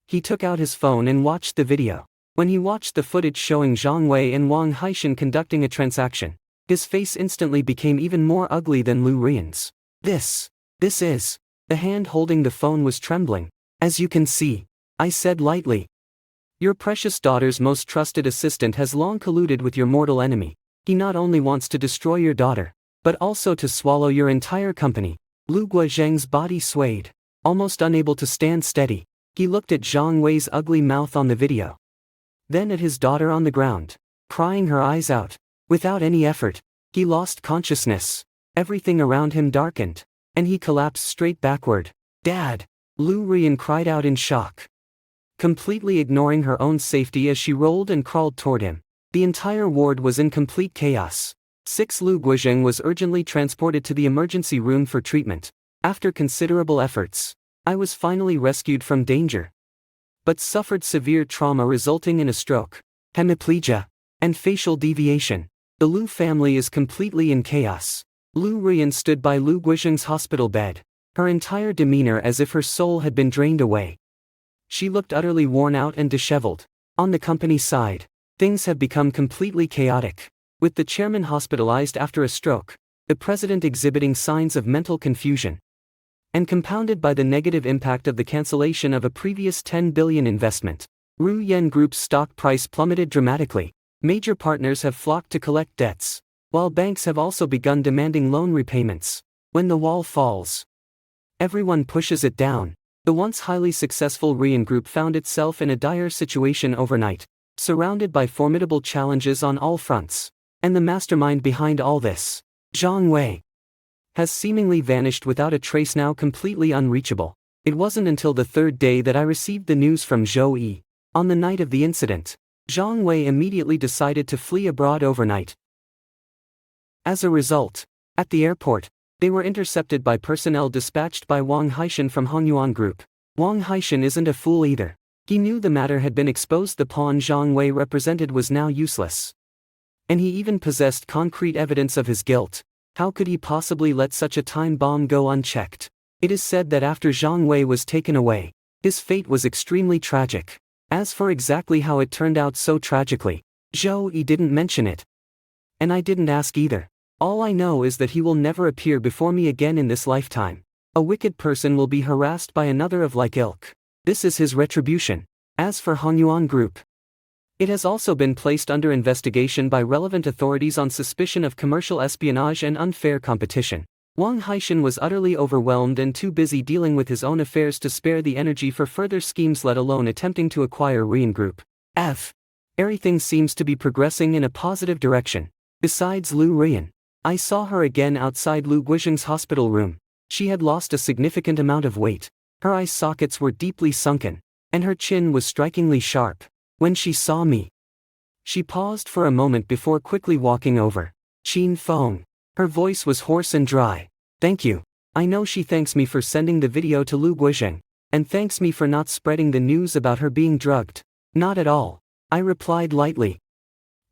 He took out his phone and watched the video. When he watched the footage showing Zhang Wei and Wang Haishan conducting a transaction, his face instantly became even more ugly than Lu Rian's. This is. The hand holding the phone was trembling. As you can see, I said lightly. Your precious daughter's most trusted assistant has long colluded with your mortal enemy. He not only wants to destroy your daughter, but also to swallow your entire company. Lu Guizheng's body swayed, almost unable to stand steady. He looked at Zhang Wei's ugly mouth on the video, then at his daughter on the ground, crying her eyes out. Without any effort, he lost consciousness. Everything around him darkened, and he collapsed straight backward. Dad! Lu Rian cried out in shock, completely ignoring her own safety as she rolled and crawled toward him. The entire ward was in complete chaos. 6 Lu Guizheng was urgently transported to the emergency room for treatment. After considerable efforts, I was finally rescued from danger, but suffered severe trauma resulting in a stroke, hemiplegia, and facial deviation. The Lu family is completely in chaos. Lu Ruiyan stood by Lu Guizheng's hospital bed, her entire demeanor as if her soul had been drained away. She looked utterly worn out and disheveled. On the company side, things have become completely chaotic. With the chairman hospitalized after a stroke, the president exhibiting signs of mental confusion, and compounded by the negative impact of the cancellation of a previous 10 billion investment, Ruiyan Group's stock price plummeted dramatically. Major partners have flocked to collect debts, while banks have also begun demanding loan repayments. When the wall falls, everyone pushes it down. The once highly successful Ruiyan Group found itself in a dire situation overnight, surrounded by formidable challenges on all fronts. And the mastermind behind all this, Zhang Wei, has seemingly vanished without a trace, now completely unreachable. It wasn't until the 3rd day that I received the news from Zhou Yi. On the night of the incident, Zhang Wei immediately decided to flee abroad overnight. As a result, at the airport, they were intercepted by personnel dispatched by Wang Haishan from Hongyuan Group. Wang Haishan isn't a fool either. He knew the matter had been exposed. The pawn Zhang Wei represented was now useless, and he even possessed concrete evidence of his guilt. How could he possibly let such a time bomb go unchecked? It is said that after Zhang Wei was taken away, his fate was extremely tragic. As for exactly how it turned out so tragically, Zhou Yi didn't mention it. And I didn't ask either. All I know is that he will never appear before me again in this lifetime. A wicked person will be harassed by another of like ilk. This is his retribution. As for Hongyuan Group, it has also been placed under investigation by relevant authorities on suspicion of commercial espionage and unfair competition. Wang Haishan was utterly overwhelmed and too busy dealing with his own affairs to spare the energy for further schemes, let alone attempting to acquire Ruiyan Group. Everything seems to be progressing in a positive direction. Besides Lu Ruiyan, I saw her again outside Lu Guizheng's hospital room. She had lost a significant amount of weight. Her eye sockets were deeply sunken, and her chin was strikingly sharp. When she saw me, she paused for a moment before quickly walking over. Qin Feng. Her voice was hoarse and dry. Thank you. I know she thanks me for sending the video to Lu Guizheng, and thanks me for not spreading the news about her being drugged. Not at all, I replied lightly,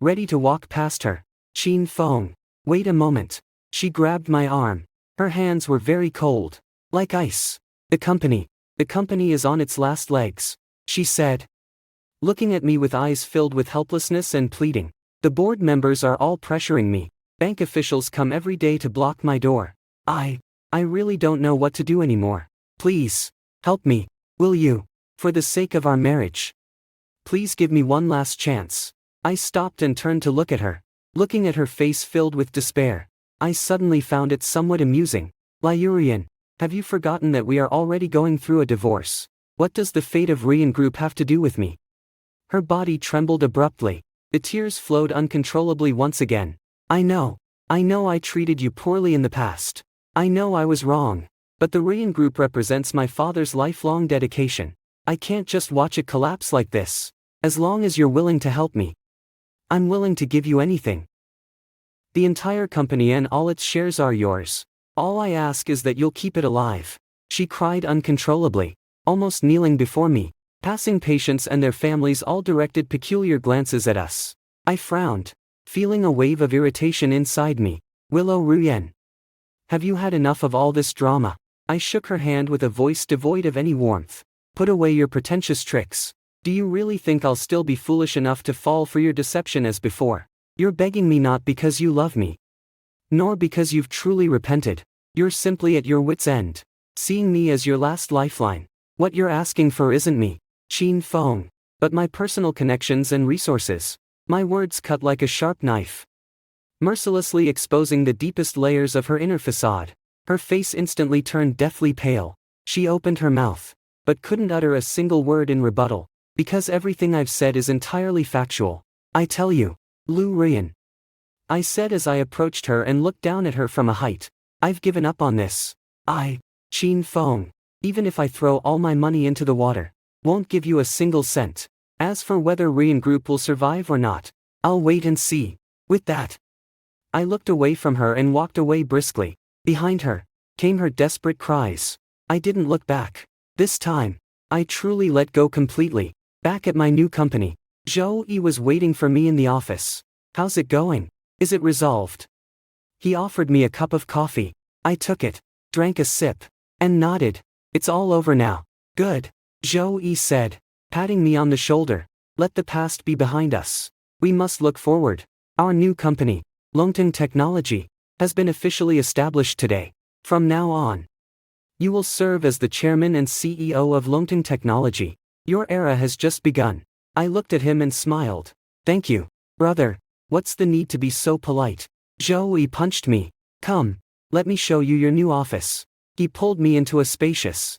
ready to walk past her. Qin Feng. Wait a moment. She grabbed my arm. Her hands were very cold, like ice. The company is on its last legs, she said, looking at me with eyes filled with helplessness and pleading. The board members are all pressuring me. Bank officials come every day to block my door. I really don't know what to do anymore. Please, help me, will you? For the sake of our marriage. Please give me one last chance. I stopped and turned to look at her. Looking at her face filled with despair, I suddenly found it somewhat amusing. Liu Ruiyan, have you forgotten that we are already going through a divorce? What does the fate of Ruiyan Group have to do with me? Her body trembled abruptly. The tears flowed uncontrollably once again. I know I treated you poorly in the past. I know I was wrong. But the Ruiyan Group represents my father's lifelong dedication. I can't just watch it collapse like this. As long as you're willing to help me, I'm willing to give you anything. The entire company and all its shares are yours. All I ask is that you'll keep it alive. She cried uncontrollably, almost kneeling before me. Passing patients and their families all directed peculiar glances at us. I frowned, feeling a wave of irritation inside me. Willow Ruiyan, have you had enough of all this drama? I shook her hand with a voice devoid of any warmth. Put away your pretentious tricks. Do you really think I'll still be foolish enough to fall for your deception as before? You're begging me not because you love me, nor because you've truly repented. You're simply at your wit's end, seeing me as your last lifeline. What you're asking for isn't me, Qin Feng, but my personal connections and resources. My words cut like a sharp knife, mercilessly exposing the deepest layers of her inner facade. Her face instantly turned deathly pale. She opened her mouth, but couldn't utter a single word in rebuttal, because everything I've said is entirely factual. I tell you, Lu Ruiyan, I said as I approached her and looked down at her from a height, I've given up on this. Qin Feng, even if I throw all my money into the water, won't give you a single cent. As for whether Ruiyan Group will survive or not, I'll wait and see. With that, I looked away from her and walked away briskly. Behind her came her desperate cries. I didn't look back. This time, I truly let go completely. Back at my new company, Zhou was waiting for me in the office. How's it going? Is it resolved? He offered me a cup of coffee. I took it, drank a sip, and nodded. It's all over now. Good, Zhou said, patting me on the shoulder. Let the past be behind us. We must look forward. Our new company, Longteng Technology, has been officially established today. From now on, you will serve as the chairman and CEO of Longteng Technology. Your era has just begun. I looked at him and smiled. Thank you, brother. What's the need to be so polite? Zhou punched me. Come, let me show you your new office. He pulled me into a spacious,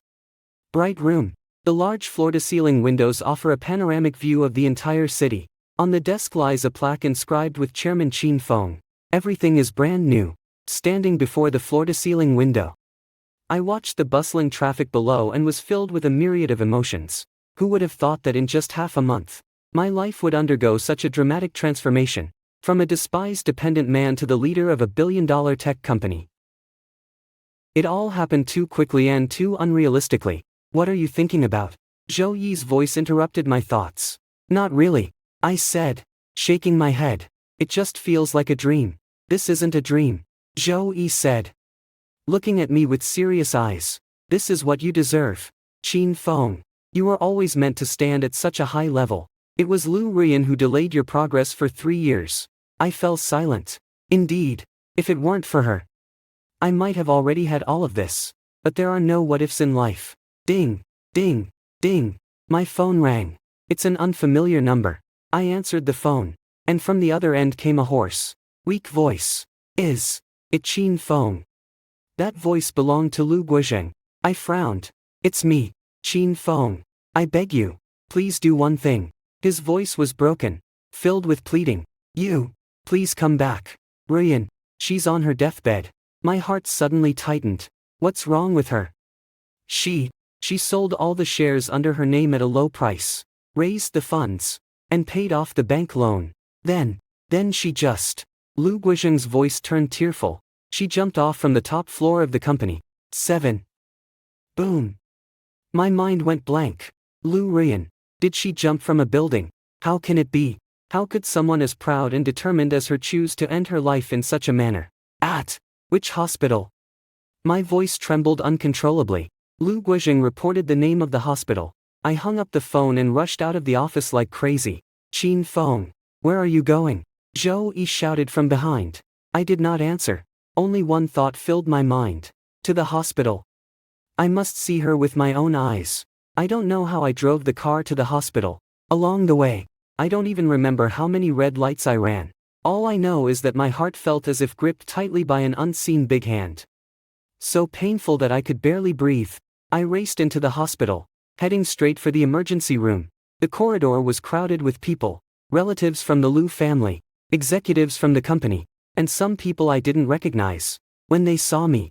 bright room. The large floor-to-ceiling windows offer a panoramic view of the entire city. On the desk lies a plaque inscribed with Chairman Qin Feng. Everything is brand new. Standing before the floor-to-ceiling window, I watched the bustling traffic below and was filled with a myriad of emotions. Who would have thought that in just half a month, my life would undergo such a dramatic transformation? From a despised dependent man to the leader of a billion-dollar tech company. It all happened too quickly and too unrealistically. What are you thinking about? Zhou Yi's voice interrupted my thoughts. Not really, I said, shaking my head. It just feels like a dream. This isn't a dream, Zhou Yi said, looking at me with serious eyes. This is what you deserve. Qin Feng. You were always meant to stand at such a high level. It was Lu Rian who delayed your progress for 3 years. I fell silent. Indeed, if it weren't for her, I might have already had all of this. But there are no what-ifs in life. Ding, ding, ding. My phone rang. It's an unfamiliar number. I answered the phone, and from the other end came a hoarse, weak voice. Is it Qin Feng? That voice belonged to Lu Guizheng. I frowned. It's me, Qin Feng. I beg you, please do one thing. His voice was broken, filled with pleading. You, please come back. Rian, she's on her deathbed. My heart suddenly tightened. What's wrong with her? She sold all the shares under her name at a low price, raised the funds, and paid off the bank loan. Then she just... Lu Guizheng's voice turned tearful. She jumped off from the top floor of the company. 7. Boom. My mind went blank. Lu Rian. Did she jump from a building? How can it be? How could someone as proud and determined as her choose to end her life in such a manner? At which hospital? My voice trembled uncontrollably. Lu Guizheng reported the name of the hospital. I hung up the phone and rushed out of the office like crazy. Qin Feng, where are you going? Zhou Yi shouted from behind. I did not answer. Only one thought filled my mind. To the hospital. I must see her with my own eyes. I don't know how I drove the car to the hospital. Along the way, I don't even remember how many red lights I ran. All I know is that my heart felt as if gripped tightly by an unseen big hand. So painful that I could barely breathe. I raced into the hospital, heading straight for the emergency room. The corridor was crowded with people, relatives from the Lu family, executives from the company, and some people I didn't recognize. When they saw me,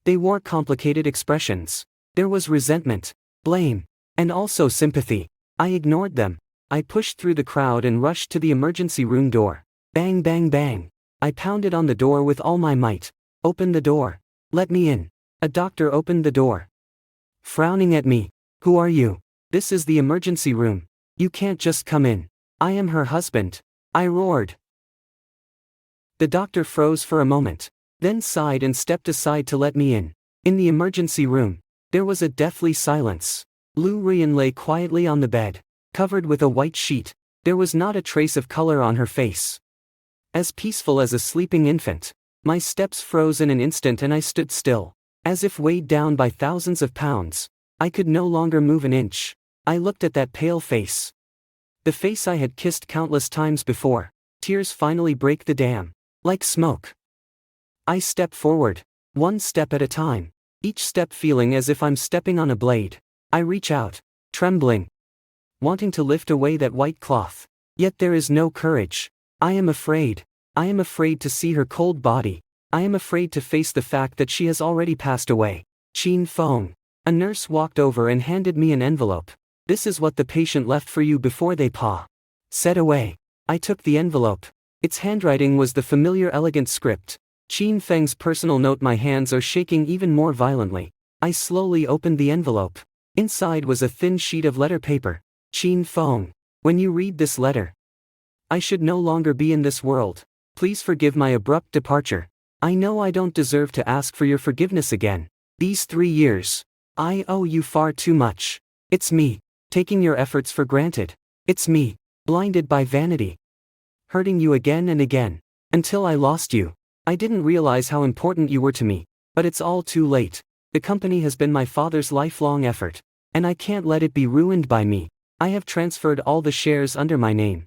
they wore complicated expressions. There was resentment, blame, and also sympathy. I ignored them. I pushed through the crowd and rushed to the emergency room door. Bang, bang, bang. I pounded on the door with all my might. Open the door. Let me in. A doctor opened the door, frowning at me. Who are you? This is the emergency room. You can't just come in. I am her husband. I roared. The doctor froze for a moment, then sighed and stepped aside to let me in. In the emergency room, there was a deathly silence. Lu Rian lay quietly on the bed, covered with a white sheet. There was not a trace of color on her face. As peaceful as a sleeping infant. My steps froze in an instant and I stood still, as if weighed down by thousands of pounds. I could no longer move an inch. I looked at that pale face. The face I had kissed countless times before. Tears finally break the dam. Like smoke. I step forward, one step at a time, each step feeling as if I'm stepping on a blade. I reach out, trembling, wanting to lift away that white cloth. Yet there is no courage. I am afraid. I am afraid to see her cold body. I am afraid to face the fact that she has already passed away. Qin Feng. A nurse walked over and handed me an envelope. This is what the patient left for you before they said away. I took the envelope. Its handwriting was the familiar elegant script. Qin Feng's personal note. My hands are shaking even more violently. I slowly opened the envelope. Inside was a thin sheet of letter paper. Qin Feng, when you read this letter, I should no longer be in this world. Please forgive my abrupt departure. I know I don't deserve to ask for your forgiveness again. These 3 years, I owe you far too much. It's me, taking your efforts for granted. It's me, blinded by vanity, hurting you again and again, until I lost you. I didn't realize how important you were to me, but it's all too late. The company has been my father's lifelong effort, and I can't let it be ruined by me. I have transferred all the shares under my name,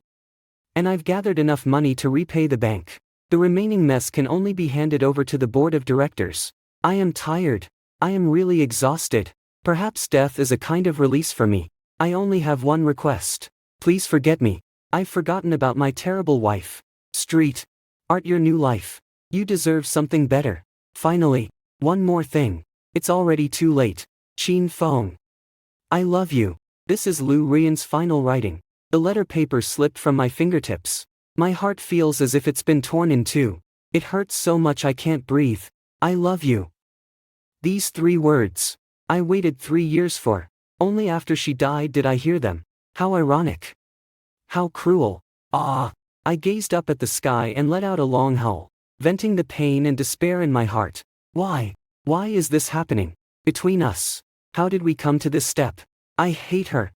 and I've gathered enough money to repay the bank. The remaining mess can only be handed over to the board of directors. I am tired. I am really exhausted. Perhaps death is a kind of release for me. I only have one request. Please forget me. I've forgotten about my terrible wife. Street art your new life. You deserve something better. Finally, one more thing. It's already too late. Qin Feng, I love you. This is Lu Rian's final writing. The letter paper slipped from my fingertips. My heart feels as if it's been torn in two. It hurts so much I can't breathe. I love you. These 3 words, I waited 3 years for. Only after she died did I hear them. How ironic. How cruel. Ah! I gazed up at the sky and let out a long howl, venting the pain and despair in my heart. Why? Why is this happening? Between us. How did we come to this step? I hate her.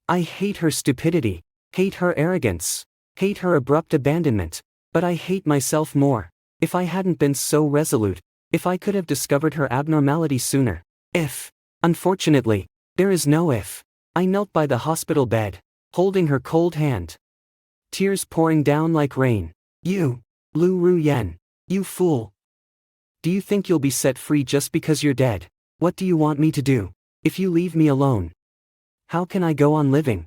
I hate her stupidity. Hate her arrogance. Hate her abrupt abandonment. But I hate myself more. If I hadn't been so resolute. If I could have discovered her abnormality sooner. If. Unfortunately, there is no if. I knelt by the hospital bed, holding her cold hand. Tears pouring down like rain. You, Lu Ruyan, you fool. Do you think you'll be set free just because you're dead? What do you want me to do? If you leave me alone, how can I go on living?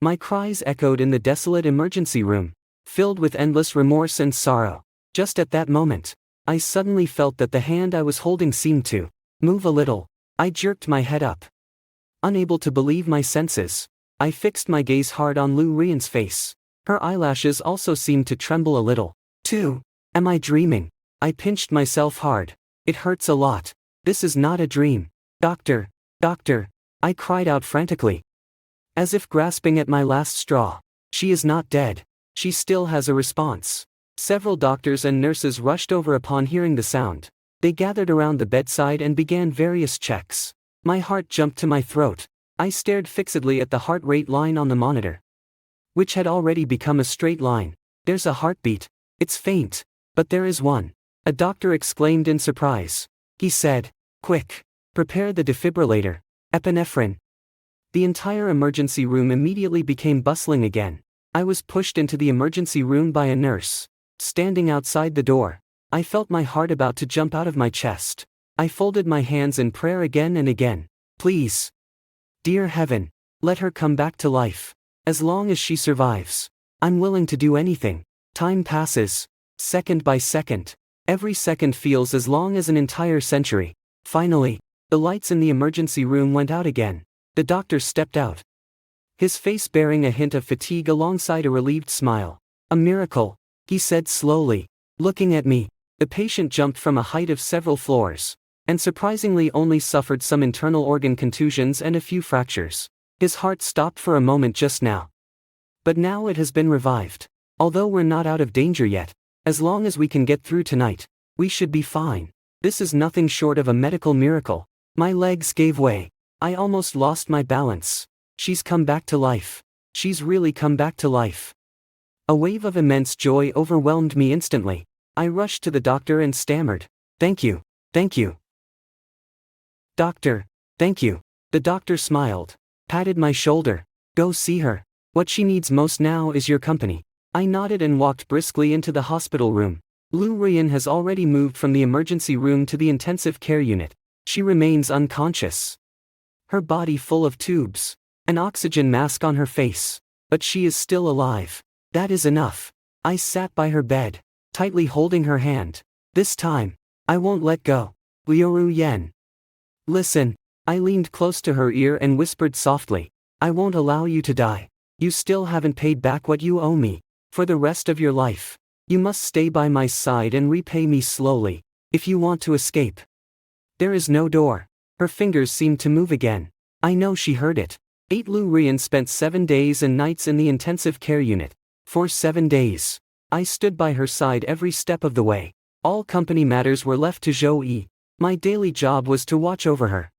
My cries echoed in the desolate emergency room, filled with endless remorse and sorrow. Just at that moment, I suddenly felt that the hand I was holding seemed to move a little. I jerked my head up. Unable to believe my senses, I fixed my gaze hard on Lu Rian's face. Her eyelashes also seemed to tremble a little, too. Am I dreaming? I pinched myself hard. It hurts a lot. This is not a dream. Doctor, doctor, I cried out frantically, as if grasping at my last straw. She is not dead. She still has a response. Several doctors and nurses rushed over upon hearing the sound. They gathered around the bedside and began various checks. My heart jumped to my throat. I stared fixedly at the heart rate line on the monitor, which had already become a straight line. There's a heartbeat. It's faint, but there is one. A doctor exclaimed in surprise. He said, "Quick, prepare the defibrillator. Epinephrine." The entire emergency room immediately became bustling again. I was pushed into the emergency room by a nurse. Standing outside the door, I felt my heart about to jump out of my chest. I folded my hands in prayer again and again. Please, dear heaven, let her come back to life. As long as she survives, I'm willing to do anything. Time passes, second by second. Every second feels as long as an entire century. Finally, the lights in the emergency room went out again. The doctor stepped out, his face bearing a hint of fatigue alongside a relieved smile. A miracle, he said slowly, looking at me. The patient jumped from a height of several floors, and surprisingly only suffered some internal organ contusions and a few fractures. His heart stopped for a moment just now, but now it has been revived. Although we're not out of danger yet, as long as we can get through tonight, we should be fine. This is nothing short of a medical miracle. My legs gave way. I almost lost my balance. She's come back to life. She's really come back to life. A wave of immense joy overwhelmed me instantly. I rushed to the doctor and stammered, "Thank you, thank you. Doctor, thank you." The doctor smiled, patted my shoulder. "Go see her. What she needs most now is your company." I nodded and walked briskly into the hospital room. Lu Rian has already moved from the emergency room to the intensive care unit. She remains unconscious, her body full of tubes, an oxygen mask on her face. But she is still alive. That is enough. I sat by her bed, tightly holding her hand. This time, I won't let go. Liu Yen. Listen. I leaned close to her ear and whispered softly, "I won't allow you to die. You still haven't paid back what you owe me. For the rest of your life. You must stay by my side and repay me slowly, if you want to escape. There is no door. Her fingers seemed to move again. I know she heard it. Lu Rian spent 7 days and nights in the intensive care unit. For 7 days. I stood by her side every step of the way. All company matters were left to Zhou Yi. My daily job was to watch over her,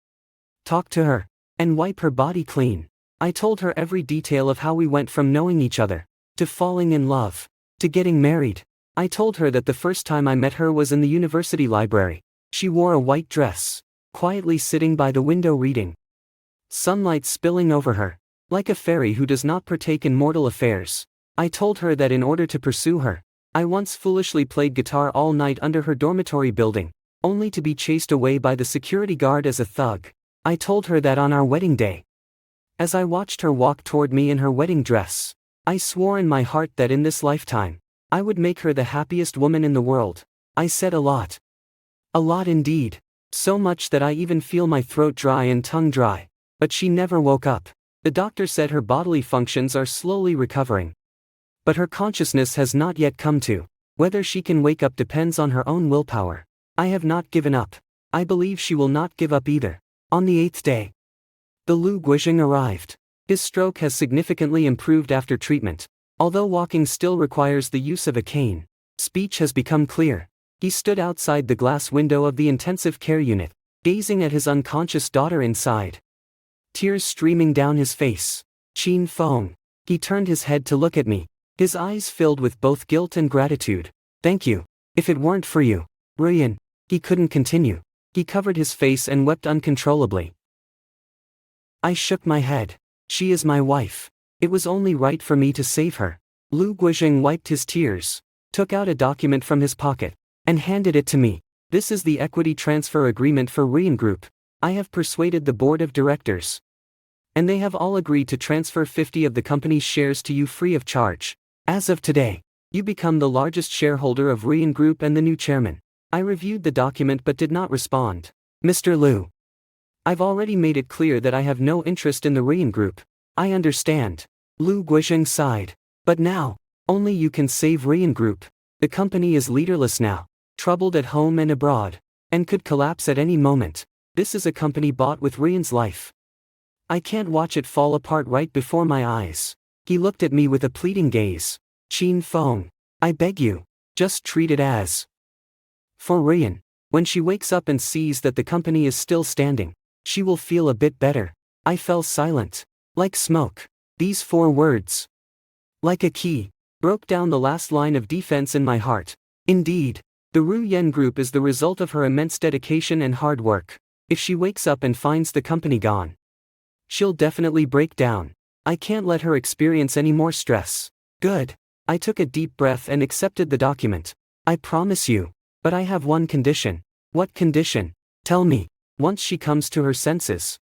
talk to her, and wipe her body clean. I told her every detail of how we went from knowing each other, to falling in love, to getting married. I told her that the first time I met her was in the university library. She wore a white dress, quietly sitting by the window reading. Sunlight spilling over her, like a fairy who does not partake in mortal affairs. I told her that in order to pursue her, I once foolishly played guitar all night under her dormitory building, only to be chased away by the security guard as a thug. I told her that on our wedding day. As I watched her walk toward me in her wedding dress, I swore in my heart that in this lifetime, I would make her the happiest woman in the world. I said a lot. A lot indeed. So much that I even feel my throat dry and tongue dry. But she never woke up. The doctor said her bodily functions are slowly recovering. But her consciousness has not yet come to. Whether she can wake up depends on her own willpower. I have not given up. I believe she will not give up either. On the 8th day, the Lu Guizheng arrived. His stroke has significantly improved after treatment. Although walking still requires the use of a cane, speech has become clear. He stood outside the glass window of the intensive care unit, gazing at his unconscious daughter inside. Tears streaming down his face. Qin Feng. He turned his head to look at me, his eyes filled with both guilt and gratitude. Thank you. If it weren't for you, Rian. He couldn't continue. He covered his face and wept uncontrollably. I shook my head. She is my wife. It was only right for me to save her. Lu Guizheng wiped his tears, took out a document from his pocket, and handed it to me. This is the equity transfer agreement for Rian Group. I have persuaded the board of directors, and they have all agreed to transfer 50 of the company's shares to you free of charge. As of today, you become the largest shareholder of Rian Group and the new chairman. I reviewed the document but did not respond. Mr. Lu, I've already made it clear that I have no interest in the Rian Group. I understand. Lu Guizheng sighed. But now, only you can save Rian Group. The company is leaderless now, troubled at home and abroad, and could collapse at any moment. This is a company bought with Rian's life. I can't watch it fall apart right before my eyes. He looked at me with a pleading gaze. Qin Feng, I beg you, just treat it as. For Rian, when she wakes up and sees that the company is still standing, she will feel a bit better. I fell silent. Like smoke. These 4 words, like a key, broke down the last line of defense in my heart. Indeed, the Ru Yen Group is the result of her immense dedication and hard work. If she wakes up and finds the company gone, she'll definitely break down. I can't let her experience any more stress. Good. I took a deep breath and accepted the document. I promise you. But I have one condition. What condition? Tell me. Once she comes to her senses,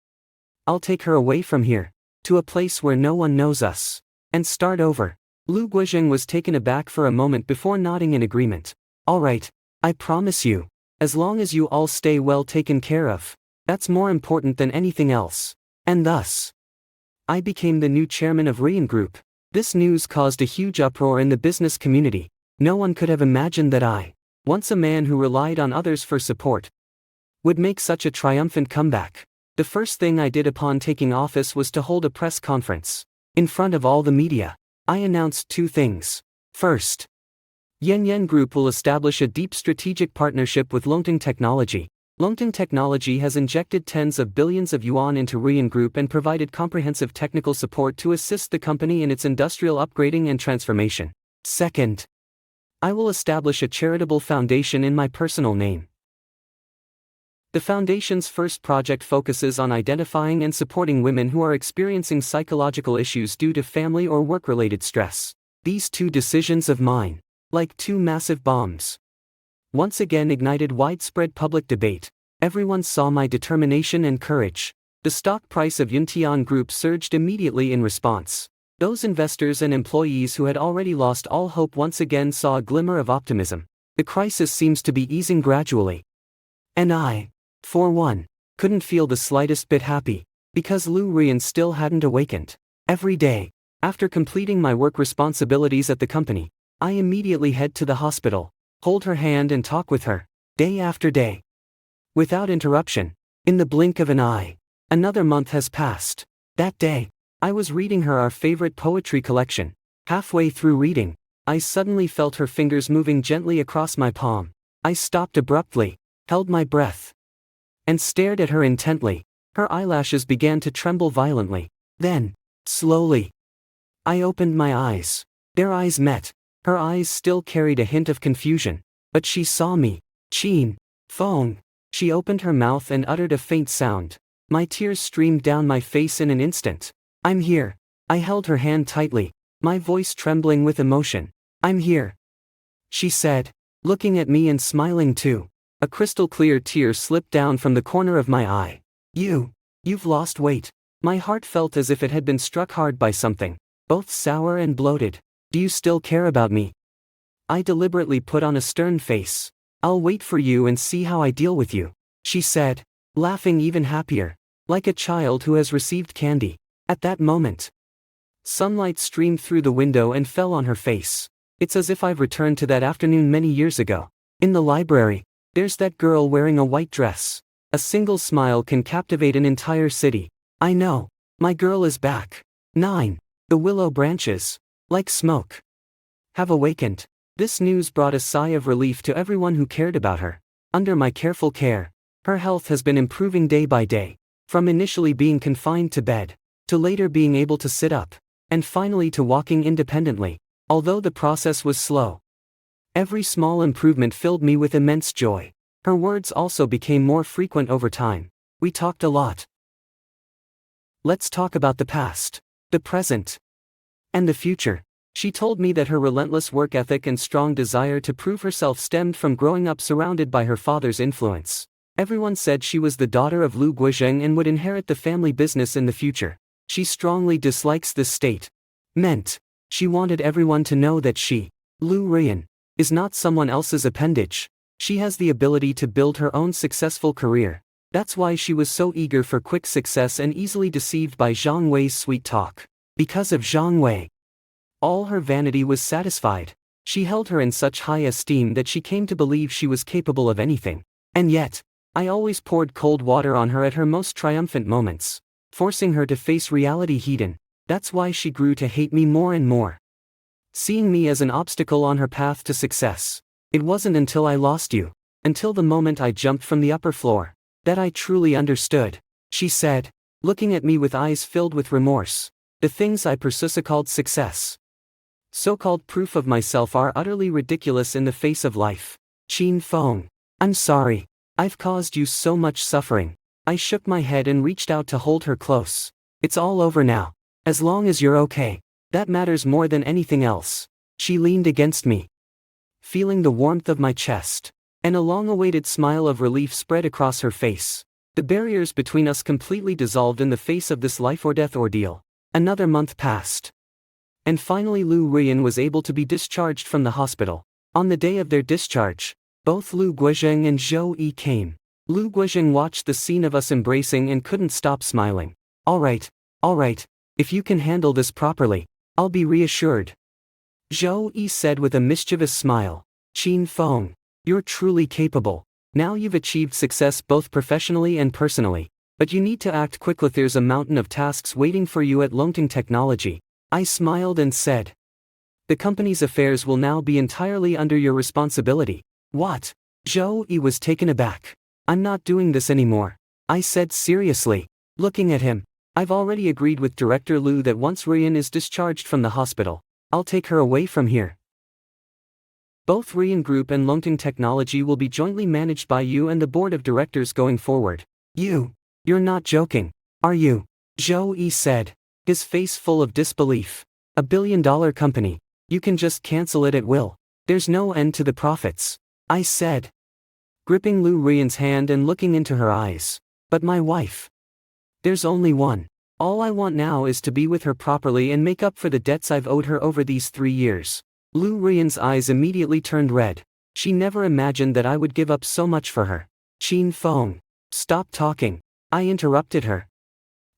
I'll take her away from here, to a place where no one knows us, and start over. Lu Guizheng was taken aback for a moment before nodding in agreement. All right, I promise you. As long as you all stay well taken care of, that's more important than anything else. And thus, I became the new chairman of Rian Group. This news caused a huge uproar in the business community. No one could have imagined that I, once a man who relied on others for support, would make such a triumphant comeback. The first thing I did upon taking office was to hold a press conference. In front of all the media, I announced 2 things. First, Yen Group will establish a deep strategic partnership with Longting Technology. Longting Technology has injected tens of billions of yuan into Rian Group and provided comprehensive technical support to assist the company in its industrial upgrading and transformation. Second, I will establish a charitable foundation in my personal name. The foundation's first project focuses on identifying and supporting women who are experiencing psychological issues due to family or work-related stress. These 2 decisions of mine, like 2 massive bombs, once again ignited widespread public debate. Everyone saw my determination and courage. The stock price of Yuntian Group surged immediately in response. Those investors and employees who had already lost all hope once again saw a glimmer of optimism. The crisis seems to be easing gradually. And I, for one, couldn't feel the slightest bit happy, because Lu Rian still hadn't awakened. Every day, After completing my work responsibilities at the company, I immediately head to the hospital, hold her hand and talk with her, day after day. Without interruption, in the blink of an eye. Another month has passed. That day, I was reading her our favorite poetry collection. Halfway through reading, I suddenly felt her fingers moving gently across my palm. I stopped abruptly, held my breath, and stared at her intently. Her eyelashes began to tremble violently. Then, slowly, I opened my eyes. Their eyes met. Her eyes still carried a hint of confusion, but she saw me. Chin, Fong. She opened her mouth and uttered a faint sound. My tears streamed down my face in an instant. I'm here. I held her hand tightly, my voice trembling with emotion. I'm here, she said, looking at me and smiling too. A crystal clear tear slipped down from the corner of my eye. You've lost weight. My heart felt as if it had been struck hard by something, both sour and bloated. Do you still care about me? I deliberately put on a stern face. I'll wait for you and see how I deal with you, she said, laughing even happier, like a child who has received candy. At that moment, sunlight streamed through the window and fell on her face. It's as if I've returned to that afternoon many years ago. In the library, there's that girl wearing a white dress. A single smile can captivate an entire city. I know. My girl is back. 9. The willow branches, like smoke, have awakened. This news brought a sigh of relief to everyone who cared about her. Under my careful care, her health has been improving day by day, from initially being confined to bed, to later being able to sit up, and finally to walking independently, although the process was slow. Every small improvement filled me with immense joy. Her words also became more frequent over time. We talked a lot. Let's talk about the past, the present, and the future. She told me that her relentless work ethic and strong desire to prove herself stemmed from growing up surrounded by her father's influence. Everyone said she was the daughter of Lu Guizheng and would inherit the family business in the future. She strongly dislikes this state. Meant, she wanted everyone to know that she, Lu Ruyan, is not someone else's appendage. She has the ability to build her own successful career. That's why she was so eager for quick success and easily deceived by Zhang Wei's sweet talk. Because of Zhang Wei, all her vanity was satisfied. She held her in such high esteem that she came to believe she was capable of anything. And yet, I always poured cold water on her at her most triumphant moments, forcing her to face reality head-on. That's why she grew to hate me more and more, seeing me as an obstacle on her path to success. It wasn't until I lost you, until the moment I jumped from the upper floor, that I truly understood, she said, looking at me with eyes filled with remorse. The things I pursue called success, so-called proof of myself, are utterly ridiculous in the face of life. Chin Fong, I'm sorry. I've caused you so much suffering. I shook my head and reached out to hold her close. It's all over now. As long as you're okay, that matters more than anything else. She leaned against me, feeling the warmth of my chest, and a long-awaited smile of relief spread across her face. The barriers between us completely dissolved in the face of this life-or-death ordeal. Another month passed, and finally Lu Ruyan was able to be discharged from the hospital. On the day of their discharge, both Lu Guizheng and Zhou Yi came. Lu Guizheng watched the scene of us embracing and couldn't stop smiling. All right. If you can handle this properly, I'll be reassured, Zhou Yi said with a mischievous smile. Chin Fong, you're truly capable. Now you've achieved success both professionally and personally. But you need to act quickly. There's a mountain of tasks waiting for you at Longting Technology. I smiled and said, the company's affairs will now be entirely under your responsibility. What? Zhou Yi was taken aback. I'm not doing this anymore, I said seriously, looking at him. I've already agreed with Director Lu that once Ruyan is discharged from the hospital, I'll take her away from here. Both Ruyan Group and Longting Technology will be jointly managed by you and the board of directors going forward. You're not joking, are you? Zhou Yi said, his face full of disbelief. $1 billion company. You can just cancel it at will. There's no end to the profits, I said, gripping Lu Ruyan's hand and looking into her eyes. But my wife. There's only one. All I want now is to be with her properly and make up for the debts I've owed her over these 3 years. Lu Ruyan's eyes immediately turned red. She never imagined that I would give up so much for her. Chin Fong, stop talking, I interrupted her,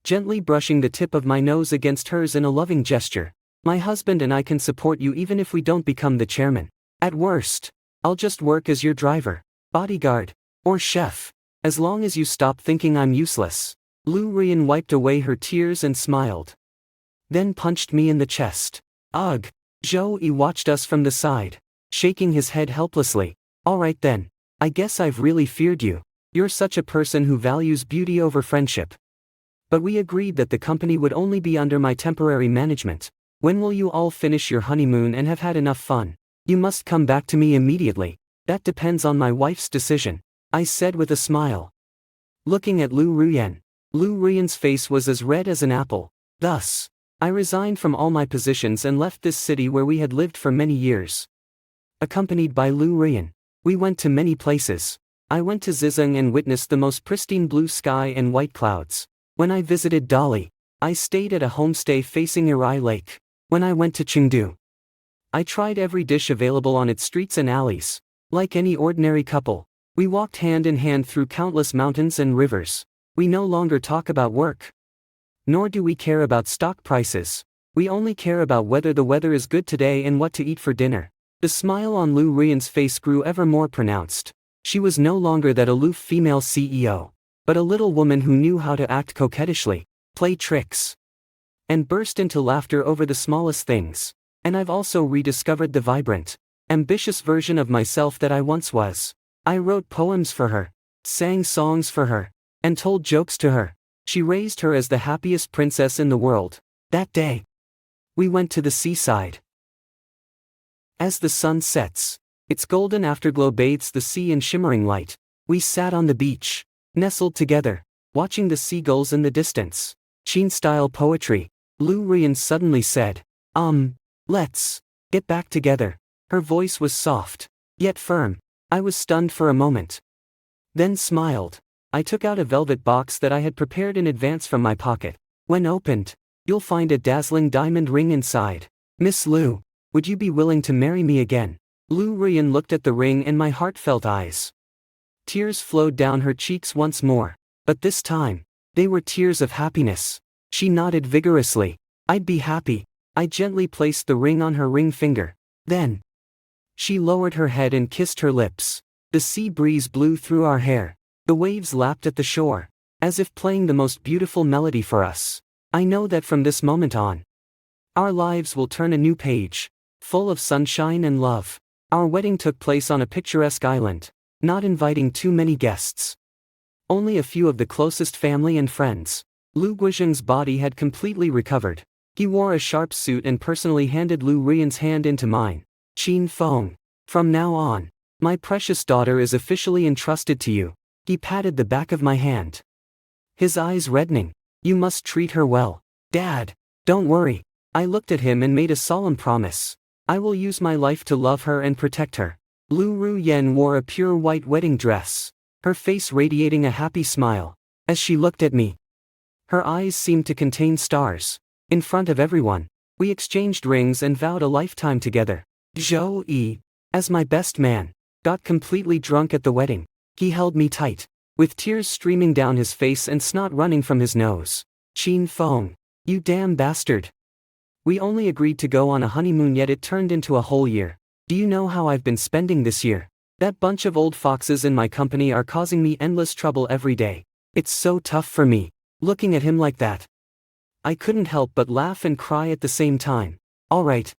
gently brushing the tip of my nose against hers in a loving gesture. My husband and I can support you even if we don't become the chairman. At worst, I'll just work as your driver, bodyguard, or chef, as long as you stop thinking I'm useless. Lu Ruiyan wiped away her tears and smiled. Then punched me in the chest. Ugh. Zhou Yi watched us from the side, shaking his head helplessly. Alright then, I guess I've really feared you. You're such a person who values beauty over friendship. But we agreed that the company would only be under my temporary management. When will you all finish your honeymoon and have had enough fun? You must come back to me immediately. That depends on my wife's decision, I said with a smile. Looking at Lu Ruiyan. Lu Ruiyan's face was as red as an apple. Thus, I resigned from all my positions and left this city where we had lived for many years. Accompanied by Lu Ruiyan, we went to many places. I went to Zizeng and witnessed the most pristine blue sky and white clouds. When I visited Dali, I stayed at a homestay facing Irai Lake. When I went to Chengdu, I tried every dish available on its streets and alleys. Like any ordinary couple, we walked hand in hand through countless mountains and rivers. We no longer talk about work. Nor do we care about stock prices. We only care about whether the weather is good today and what to eat for dinner. The smile on Lu Ruiyan's face grew ever more pronounced. She was no longer that aloof female CEO, but a little woman who knew how to act coquettishly, play tricks, and burst into laughter over the smallest things. And I've also rediscovered the vibrant, ambitious version of myself that I once was. I wrote poems for her, sang songs for her, and told jokes to her. She raised her as the happiest princess in the world. That day, we went to the seaside. As the sun sets, its golden afterglow bathes the sea in shimmering light. We sat on the beach, nestled together, watching the seagulls in the distance. Qin-style poetry. Lu Ruiyan suddenly said, let's get back together. Her voice was soft, yet firm. I was stunned for a moment, then smiled. I took out a velvet box that I had prepared in advance from my pocket. When opened, you'll find a dazzling diamond ring inside. Miss Lu, would you be willing to marry me again? Lu Ruiyan looked at the ring in my heartfelt eyes. Tears flowed down her cheeks once more, but this time, they were tears of happiness. She nodded vigorously. I'd be happy. I gently placed the ring on her ring finger. Then, she lowered her head and kissed her lips. The sea breeze blew through our hair. The waves lapped at the shore, as if playing the most beautiful melody for us. I know that from this moment on, our lives will turn a new page, full of sunshine and love. Our wedding took place on a picturesque island, not inviting too many guests. Only a few of the closest family and friends. Lu Guizheng's body had completely recovered. He wore a sharp suit and personally handed Lu Ruiyan's hand into mine. Qin Feng, from now on, my precious daughter is officially entrusted to you. He patted the back of my hand, his eyes reddening. You must treat her well. Dad, don't worry. I looked at him and made a solemn promise. I will use my life to love her and protect her. Lu Ruiyan wore a pure white wedding dress, her face radiating a happy smile. As she looked at me, her eyes seemed to contain stars. In front of everyone, we exchanged rings and vowed a lifetime together. Zhou Yi, as my best man, got completely drunk at the wedding. He held me tight, with tears streaming down his face and snot running from his nose. Qin Feng, you damn bastard. We only agreed to go on a honeymoon, yet it turned into a whole year. Do you know how I've been spending this year? That bunch of old foxes in my company are causing me endless trouble every day. It's so tough for me, looking at him like that. I couldn't help but laugh and cry at the same time. Alright,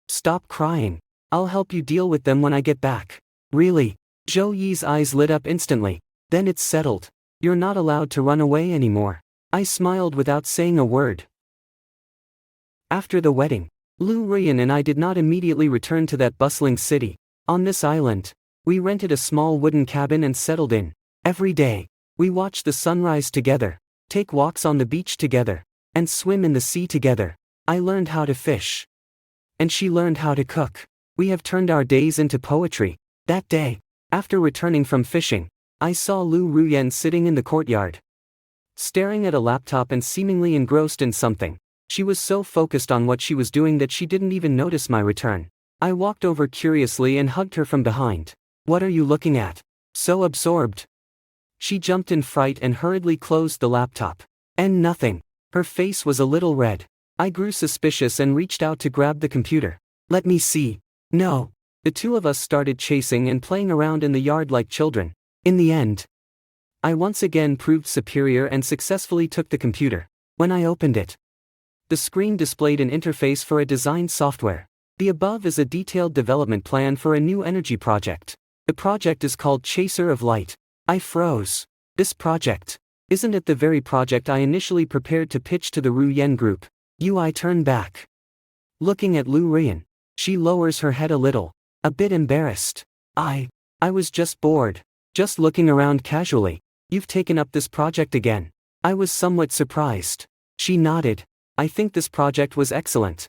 stop crying. I'll help you deal with them when I get back. Really? Zhou Yi's eyes lit up instantly. Then it's settled. You're not allowed to run away anymore. I smiled without saying a word. After the wedding, Lu Ruiyan and I did not immediately return to that bustling city. On this island, we rented a small wooden cabin and settled in. Every day, we watched the sunrise together, take walks on the beach together, and swim in the sea together. I learned how to fish, and she learned how to cook. We have turned our days into poetry. That day, after returning from fishing, I saw Lu Ruiyan sitting in the courtyard, staring at a laptop and seemingly engrossed in something. She was so focused on what she was doing that she didn't even notice my return. I walked over curiously and hugged her from behind. What are you looking at? So absorbed. She jumped in fright and hurriedly closed the laptop. And nothing. Her face was a little red. I grew suspicious and reached out to grab the computer. Let me see. No. The two of us started chasing and playing around in the yard like children. In the end, I once again proved superior and successfully took the computer. When I opened it, the screen displayed an interface for a design software. The above is a detailed development plan for a new energy project. The project is called Chaser of Light. I froze. This project. Isn't it the very project I initially prepared to pitch to the Ru Yen group? I turn back. Looking at Lu Rian. She lowers her head a little. A bit embarrassed. I was just bored. Just looking around casually. You've taken up this project again. I was somewhat surprised. She nodded. I think this project was excellent.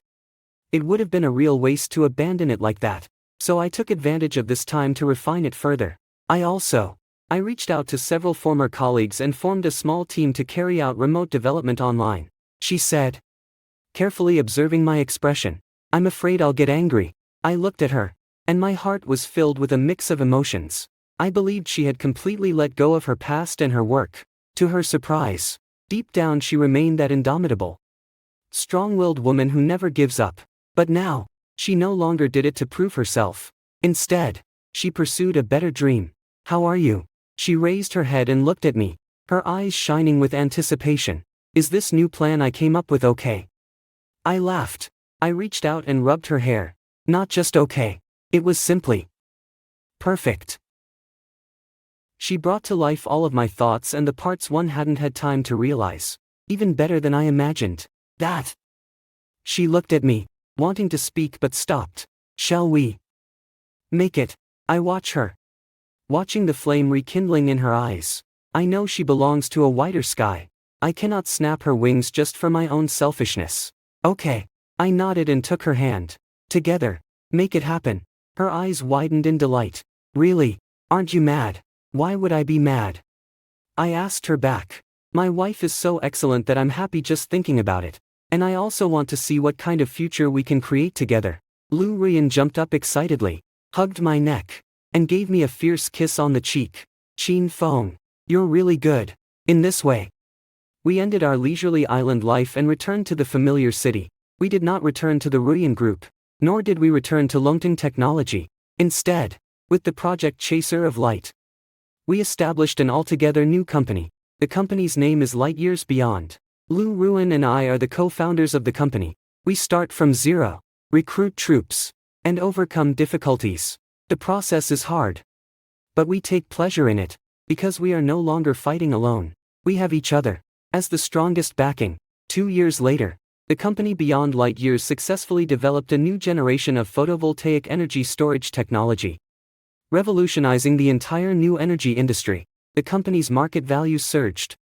It would have been a real waste to abandon it like that. So I took advantage of this time to refine it further. I reached out to several former colleagues and formed a small team to carry out remote development online. She said, carefully observing my expression. I'm afraid I'll get angry. I looked at her, and my heart was filled with a mix of emotions. I believed she had completely let go of her past and her work. To her surprise, deep down she remained that indomitable, strong-willed woman who never gives up. But now, she no longer did it to prove herself. Instead, she pursued a better dream. How are you? She raised her head and looked at me, her eyes shining with anticipation. Is this new plan I came up with okay? I laughed. I reached out and rubbed her hair. Not just okay. It was simply perfect. She brought to life all of my thoughts and the parts one hadn't had time to realize. Even better than I imagined. That. She looked at me, wanting to speak but stopped. Shall we make it? I watch her, watching the flame rekindling in her eyes. I know she belongs to a wider sky. I cannot snap her wings just for my own selfishness. Okay. I nodded and took her hand. Together. Make it happen. Her eyes widened in delight. Really? Aren't you mad? Why would I be mad? I asked her back. My wife is so excellent that I'm happy just thinking about it. And I also want to see what kind of future we can create together. Lu Rian jumped up excitedly, hugged my neck, and gave me a fierce kiss on the cheek. Qin Feng. You're really good. In this way, we ended our leisurely island life and returned to the familiar city. We did not return to the Ruyan group, nor did we return to Longting Technology. Instead, with the project Chaser of Light, we established an altogether new company. The company's name is Light Years Beyond. Lu Ruan and I are the co-founders of the company. We start from zero, recruit troops, and overcome difficulties. The process is hard, but we take pleasure in it, because we are no longer fighting alone. We have each other as the strongest backing. 2 years later, the company Beyond Light Years successfully developed a new generation of photovoltaic energy storage technology, revolutionizing the entire new energy industry. The company's market value surged,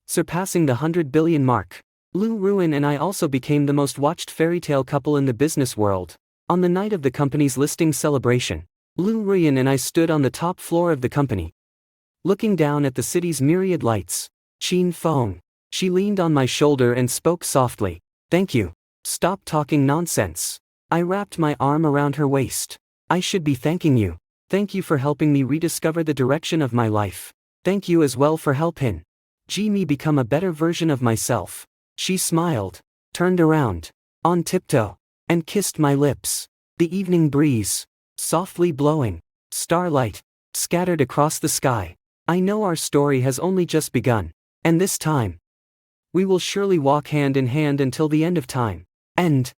surpassing the 100 billion mark. Lu Ruan and I also became the most watched fairytale couple in the business world. On the night of the company's listing celebration, Lu Ruan and I stood on the top floor of the company, looking down at the city's myriad lights. Qin Feng. She leaned on my shoulder and spoke softly. Thank you. Stop talking nonsense. I wrapped my arm around her waist. I should be thanking you. Thank you for helping me rediscover the direction of my life. Thank you as well for helping me become a better version of myself. She smiled, turned around, on tiptoe, and kissed my lips. The evening breeze, softly blowing, starlight, scattered across the sky. I know our story has only just begun. And this time, we will surely walk hand in hand until the end of time. End.